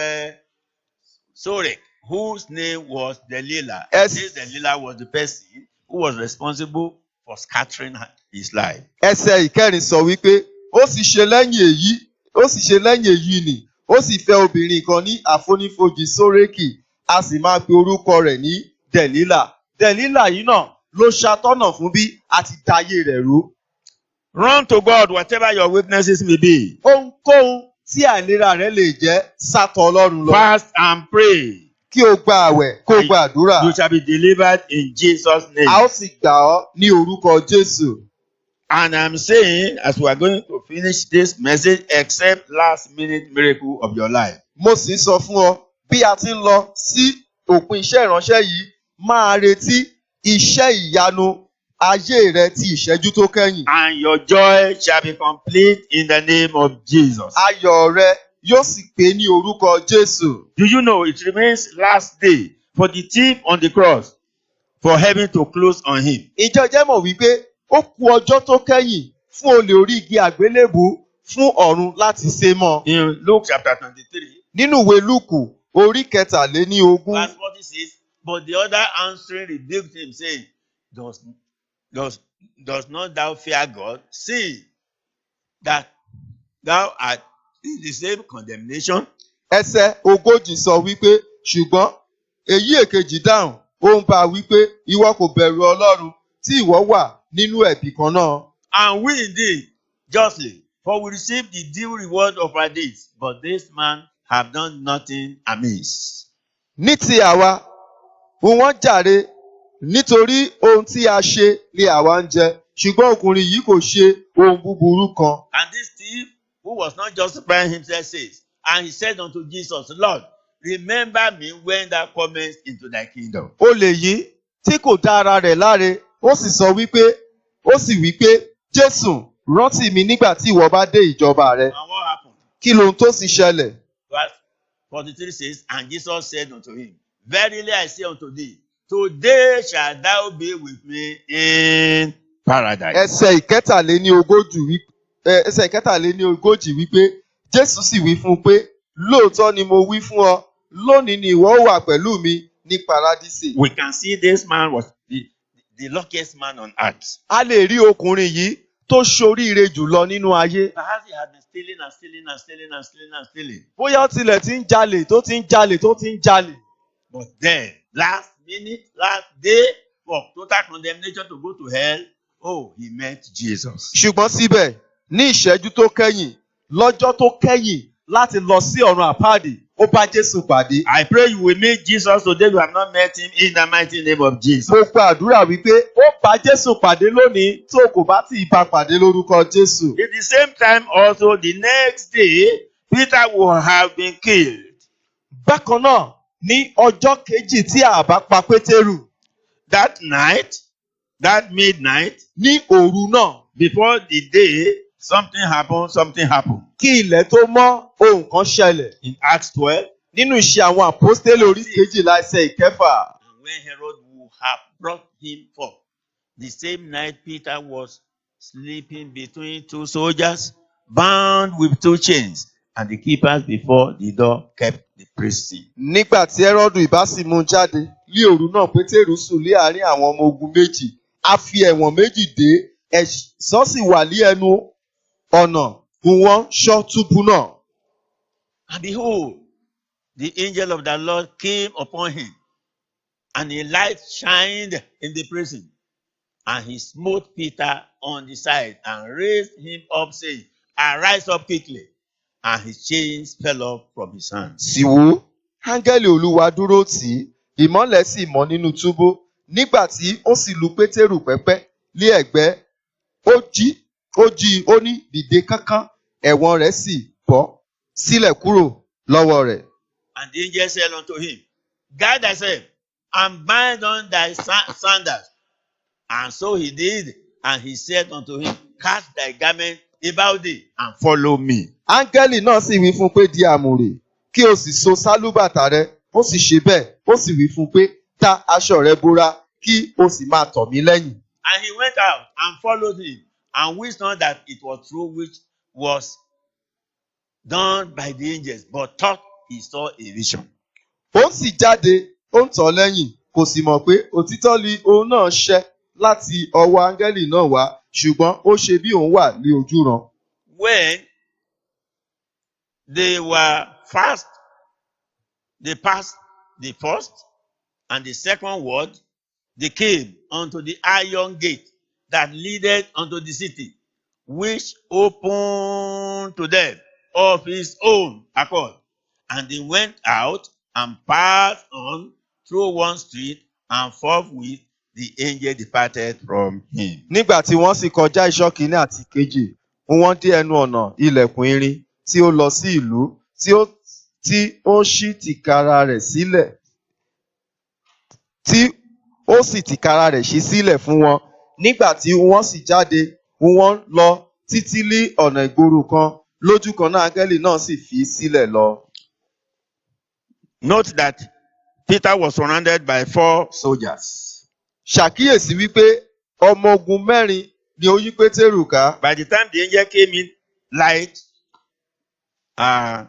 Sorek, whose name was Delilah. Yes. This Delilah was the person who was responsible for scattering his life. Ẹsẹ̀ ìkẹrin sọ wípé ó sì ṣe lẹ́yìn èyí nì ó sì fẹ́ obìnrin kan ní àfonífojì Sórékì a sì máa pe orúkọ rẹ̀ ní Dẹ̀lílà. Dẹ̀lílà yìí náà ló ṣàtọ́nà fún bí a ti da ayé rẹ̀ rú. Run to God, whatever your weaknesses may be. Ohunkóhun tí àìlera rẹ lè jẹ́ sátọ̀ Ọlọ́run lọ. Fast and pray. Kí o gba àwẹ̀ kó o gba àdúrà. You shall be delivered in Jesus' name. A ó sì gbà ọ́ ní orúkọ Jésù. And I'm saying, as we are going to finish this message, accept last minute miracle of your life. Mo sì ń sọ fún ọ bí a ti ń lọ sí òpin iṣẹ́ ìránṣẹ́ yìí máa retí iṣẹ́ ìyanu ayé rẹ ti ìṣẹ́jú tó kẹ́yìn. And your joy shall be complete in the name of Jesus. Ayọ̀ rẹ yóò sì pé ní orúkọ Jésù. Do you know it remains last day for the thief on the cross for heaven to close on him? Ìjọ jẹ́ mọ̀ wípé ó kù ọjọ́ tó kẹ́yìn fún olè orí igi àgbélébù fún ọ̀run láti sé mọ́. In Luke chapter 23, Nínú ìwé Lúùkù orí 23. verse 40 says, but the other answering rebuked him, saying, Does not thou fear God, seeing that thou art in the same condemnation? Ẹsẹ̀ 40 sọ wípé ṣùgbọ́n èyí èkejì dáhùn ó ń bá a wípé ìwọ kò bẹ̀rù Ọlọ́run tí ìwọ wà nínú ẹ̀bi kan náà. And we indeed justly, for we receive the due reward of our deeds, but this man have done nothing amiss. Ní ti àwa, wọ́n jàre nítorí ohun tí a ṣe ni àwa ń jẹ, ṣùgbọ́n ọkùnrin yìí kò ṣe ohun búburú kan. And this thief, who was not justifying himself, says, and he said unto Jesus, Lord, remember me when thou comest into thy kingdom. Olè yìí tí kò dá ara rẹ̀ láre, ó sì wí pé Jésù rántí mi nígbà tí ìwọ bá dé ìjọba rẹ. And what happened? Kí lohun tó sì ṣẹlẹ̀? Verse 43 says, and Jesus said unto him, verily I say unto thee, today shalt thou be with me in paradise. Ẹsẹ̀ ìkẹtàléní ogójì wípé Jésù sì wí fún un pé lóòótọ́ ni mo wí fún ọ, lónìí ni ìwọ wà pẹ̀lú mi ní paradísè. We can see this man was the luckiest man on earth. A lè rí ọkùnrin yìí tó ṣoríire jùlọ nínú ayé. Perhaps he had been stealing and stealing and stealing and stealing and stealing. Bóyá ó tilẹ̀ ti ń jalè tó ti ń jalè. But then, last minute, last day, for total condemnation to go to hell, oh, he met Jesus. Ṣùgbọ́n síbẹ̀, ní ìṣẹ́jú tó kẹ́yìn, lọ́jọ́ tó kẹ́yìn láti lọ sí ọ̀run àpáàdì, ó bá Jésù pàdé. I pray you will meet Jesus today. You have not met him in the mighty name of Jesus. Mo gba àdúrà wípé ó bá Jésù pàdé lónìí tó kò bá tí ì bá pàdé lórúkọ Jésù. At the same time, also, the next day, Peter would have been killed. Bákan náà, ní ọjọ́ kejì tí a bá pa Pétérù, That night, that midnight, ní òru náà, before the day, something happened. kí ilẹ̀ tó mọ́, ohun kan ṣẹlẹ̀. In Acts 12, Nínú Iṣẹ́ àwọn Àpọ́stélì orí kejìlá ẹsẹ̀ ìkẹfà. and when Herod would have brought him forth, the same night Peter was sleeping between two soldiers, bound with two chains, and the keepers before the door kept the prison. Nígbà tí Hẹ́rọ́dù ìbá sì mú un jáde, ní òru náà Pétérù sùn lé àárín àwọn ọmọ ogun méjì. A fi ẹ̀wọ̀n méjì dé, ẹ̀ṣọ́ sì wà ní ẹnu ọ̀nà fún wọn ṣọ́ túbú náà. And behold, the angel of the Lord came upon him, and a light shined in the prison. And he smote Peter on the side and raised him up, saying, arise up quickly. And his chains fell off from his hands. Sì wò, áńgẹ́lì Olúwa dúró tì í, ìmọ́lẹ̀ sì mọ́ nínú túbú. Nígbà tí ó sì lu Pétérù pẹ́pẹ́ lé ẹ̀gbẹ́, ó jí ó ní dìde kánkán, ẹ̀wọ̀n rẹ̀ sì bọ́ sílẹ̀ kúrò lọ́wọ́ rẹ̀. And the angel said unto him, guard thyself, and bind on thy sandals. And so he did. And he said unto him, cast thy garment about thee, and follow me. Áńgẹ́lì náà sì wí fún pé di àmùrè, kí o sì so sálúbàtà rẹ, ó sì ṣe bẹ́ẹ̀, ó sì wí fún pé ta aṣọ rẹ bóra, kí o sì máa tọ̀ mí lẹ́yìn. And he went out and followed him, and wished not that it was true which was done by the angels, but thought he saw a vision. Ó sì jáde, ó ń tọ̀ lẹ́yìn, kò sì mọ̀ pé òtítọ́ ni òun náà ṣẹ láti ọwọ́ áńgẹ́lì náà wá, ṣùgbọ́n ó ṣe bí òun wà ní ojúran. When they were fast, they passed the first and the second ward, they came unto the iron gate that leaded unto the city, which opened to them of his own accord. And they went out and passed on through one street, and forthwith the angel departed from him. Nígbà tí wọ́n sì kọjá ìṣọ́ kìíní àti kejì, wọ́n dé ẹnu ọ̀nà ilẹ̀kùn irin tí ó lọ sí ìlú tí ó ṣí tìkára rẹ̀ sílẹ̀, tí ó sì tìkára rẹ̀ ṣí sílẹ̀ fún wọn. Nígbà tí wọ́n sì jáde, wọ́n lọ títí lé ọ̀nà ìgboro kan, lójú kan náà áńgẹ́lì náà sì fi sílẹ̀ lọ. Note that Peter was surrounded by 4 soldiers. Ṣàkíyèsí wípé ọmọ ogun mẹ́rin ni ó yí Pétérù ká. By the time the angel came in, light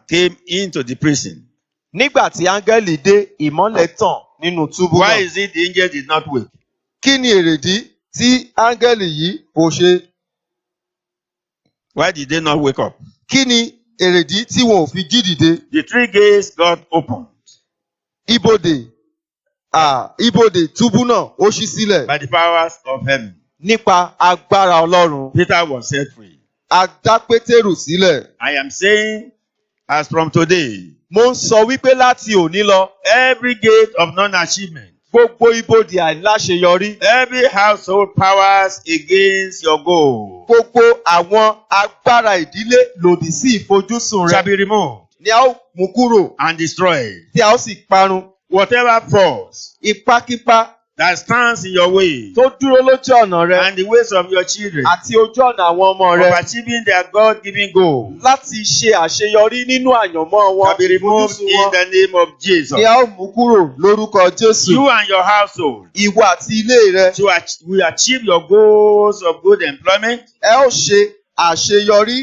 came into the prison. Nígbà tí áńgẹ́lì dé, ìmọ́lẹ̀ tàn nínú túbú náà. Why is it the angel did not wake? Kí ni èrèdí tí áńgẹ́lì yìí kò ṣe? Why did they not wake up? Kí ni èrèdí tí wọn ò fi jí dìde? The 3 gates got opened. Ibodè túbú náà ó ṣí sílẹ̀. By the powers of heaven. Nípa agbára Ọlọ́run. Peter was set free. A dá Pétérù sílẹ̀. I am saying, as from today, Mo ń sọ wípé láti òní lọ, every gate of non-achievement, gbogbo ibodè àìláṣeyọrí, every household powers against your goal, gbogbo àwọn agbára ìdílé lòdì sí ìfojúsùn shall rẹ be removed. ni a ó mú kúrò and destroyed. tí a ó sì parun. Whatever force Ipákípá that stands in your way tó dúró lójú ọ̀nà rẹ and the ways of your children àti ojú ọ̀nà àwọn ọmọ of rẹ achieving their God-given goal láti ṣe àṣeyọrí nínú àyànmọ́ wọn shall be removed ìfojúsùn in wọn the name of Jesus. ni a ó mú kúrò lórúkọ Jésù. You and your household Ìwọ àti ilé rẹ will achieve your goals of good employment, ẹ ó ṣe àṣeyọrí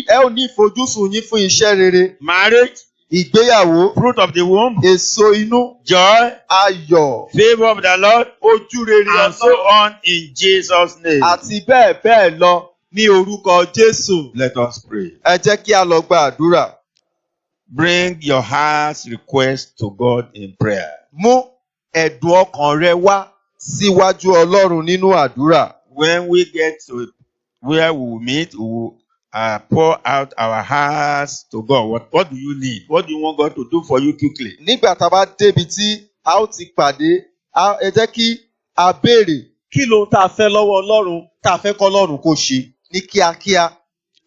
ẹ ó ní ìfojúsùn yín fún iṣẹ́ rere, marriage, ìgbéyàwó, fruit of the womb, èso inú, joy, ayọ̀, favor of the Lord, ojú rere and so Ọlọ́run on in Jesus' name. àti bẹ́ẹ̀ bẹ́ẹ̀ lọ ní orúkọ Jésù. Let us pray. Ẹ jẹ́ kí a lọ gba àdúrà. Bring your heart's request to God in prayer. Mú ẹ̀dùn ọkàn rẹ wá síwájú Ọlọ́run nínú àdúrà. When we get to where we will meet, we will pour out our hearts to God. What do you need? What do you want God to do for you quickly? Nígbà tá a bá débi tí a ó ti pàdé, ẹ jẹ́ kí a béèrè kí ló tá a fẹ́ lọ́wọ́ Ọlọ́run tá a fẹ́ kọ́ Ọlọ́run kó ṣe ní kíákíá.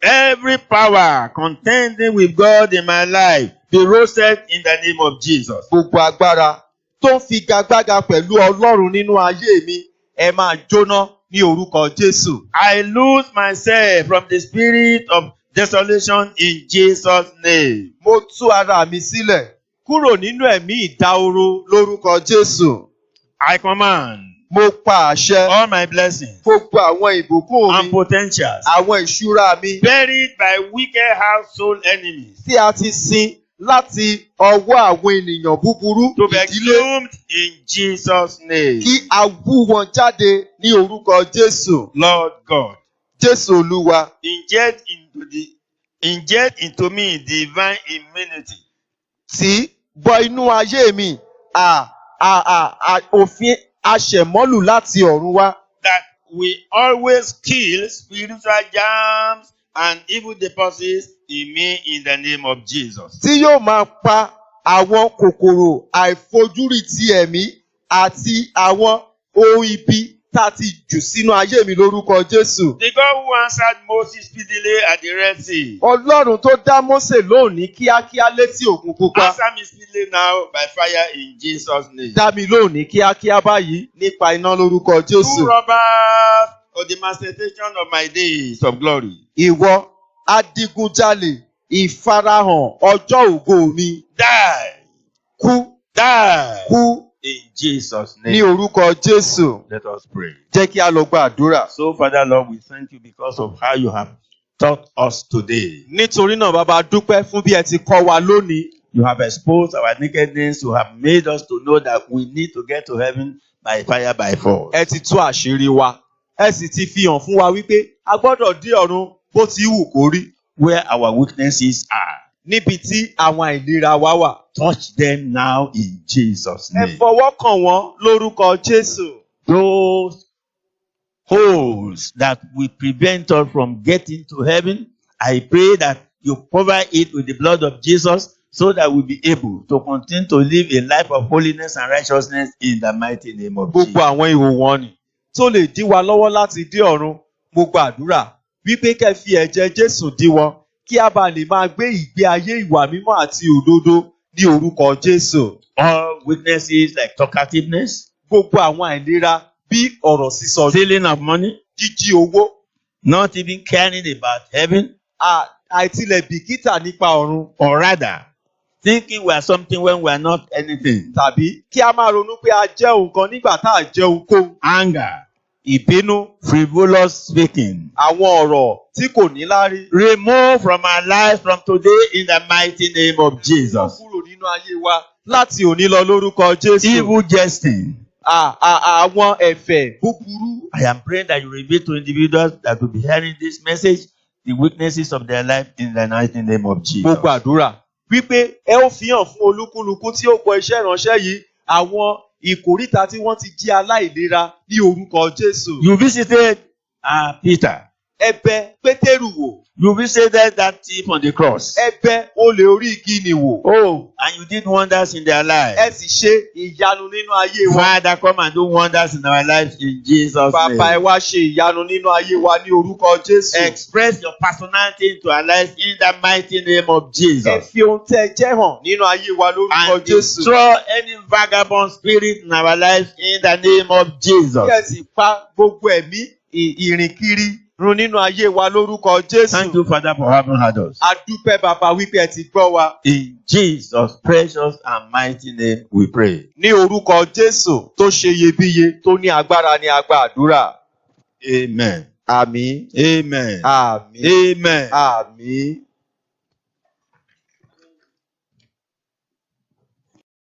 Every power contending with God in my life be roasted in the name of Jesus. Gbogbo agbára tó ń figagbága pẹ̀lú Ọlọ́run nínú ayé mi, ẹ máa jóná ní orúkọ Jésù. I lose myself from the spirit of desolation in Jesus' name. Mo tú ara mi sílẹ̀ kúrò nínú ẹ̀mí ìdahoro lórúkọ Jésù. I command Mo pa àṣẹ all my blessings gbogbo àwọn ìbùkún and mi, potentials àwọn ìṣúra mi buried by wicked household enemies tí a ti sin láti ọwọ́ àwọn ènìyàn búburú to be ìdílé exhumed in Jesus' name. kí a wú wọn jáde ní orúkọ Jésù. Lord God, Jésù Olúwa, inject into me divine immunity tí bọ inú ayé mi òfin aṣẹ̀mọ́lù láti ọ̀run wá that will always kill spiritual germs and evil deposits in me in the name of Jesus. tí yóò máa pa àwọn kòkòrò àìfojúrí ti ẹ̀mí àti àwọn ohun ibi tá a ti jù sínú ayé mi lórúkọ Jésù. The God who answered Moses speedily at the Red Sea, Ọlọ́run tó dá Mósè lónìí kíákíá létí òkun pupa. answer me speedily now by fire in Jesus' name. Dá mi lónìí kíákíá báyìí nípa iná lórúkọ Two Jésù. robbers of the manifestation of my days of glory. Ìwọ adigunjalè ìfarahàn ọjọ́ ògo mi. Die, die Kú in Jesus' ní name. orúkọ Jésù. Let us pray. Jẹ́ kí a lọ gba àdúrà. So, Father Lord, we thank you because of how you have taught us today. Nítorí náà bàbá dúpẹ́ fún bí ẹ ti kọ́ wa lónìí. You have exposed our nakedness. You have made us to know that we need to get to heaven by fire, by force. Ẹ ti tú àṣírí wa. Ẹ sì ti fi hàn fún wa wípé a gbọ́dọ̀ dé ọ̀run bó ti wù kó rí. Where our weaknesses are, Níbi tí àwọn àìlera wa wà. touch them now in Jesus' Ẹ name. fọwọ́ kàn wọ́n lórúkọ Jésù. Those holes that will prevent us from getting to heaven, I pray that you cover it with the blood of Jesus so that we'll be able to continue to live a life of holiness and righteousness in the mighty name of Jesus. Gbogbo àwọn ihò wọn ni tó lè dí wa lọ́wọ́ láti dé ọ̀run. Mo gbàdúrà wípé kẹ́ fi ẹ̀jẹ̀ Jésù dí wọn kí a bá lè máa gbé ìgbé ayé ìwà mímọ́ àti òdodo ní orúkọ Jésù. All weaknesses like talkativeness, Gbogbo àwọn àìlera bí ọ̀rọ̀ sísọ, stealing of money, jíjí owó, not even caring about heaven, àìtilẹ̀ bìkítà nípa ọ̀run, or rather, thinking we are something when we are not anything. tàbí kí a máa ronú pé a jẹ́ nǹkan nígbà tá a jẹ́ ohunkóhun. Anger, Ìbínú, frivolous speaking. àwọn ọ̀rọ̀ tí kò ní láárí. Remove from our lives from today in the mighty name of Jesus. Kúrò nínú ayé wa láti òní lọ lórúkọ Jésù. Evil jesting. Àwọn ẹ̀fẹ̀ búburú. I am praying that you reveal to individuals that will be hearing this message the weaknesses of their life in the mighty name of Jesus. Mo gbàdúrà wípé ẹ ó fi hàn fún olúkúlùkù tí ó gbọ́ iṣẹ́ ìránṣẹ́ yìí àwọn ìkóríta tí wọ́n ti jí aláìlera ní orúkọ Jésù. You visited Peter Ẹ bẹ̀ Pétérù wò. You visited that thief on the cross. Ẹ bẹ̀ olè orí igi nì wò. Oh, and you did wonders in their Ẹ lives. sì ṣe ìyanu nínú ayé wọn. Father, come and do wonders in our lives in Jesus' Bàbá ẹ name. wá ṣe ìyanu nínú ayé wa ní orúkọ Jésù. Express your personality into our lives in the mighty name of Ẹ Jesus. fi ohun tẹ́ ẹ jẹ́ hàn nínú ayé wa lórúkọ And Jésù. destroy any vagabond spirit in our lives in the name of Kí ẹ Jesus. sì pa gbogbo ẹ̀mí ìrìnkiri run nínú ayé wa lórúkọ Jésù. Thank you, Father, for having heard us. A dúpẹ́ bàbá wípé ẹ ti gbọ́ wa. In Jesus' precious and mighty name we pray. Ní orúkọ Jésù tó ṣe iyebíye tó ní agbára ní agbá àdúrà. Amen. Àmín. Amen. Àmín. Amen. Àmín.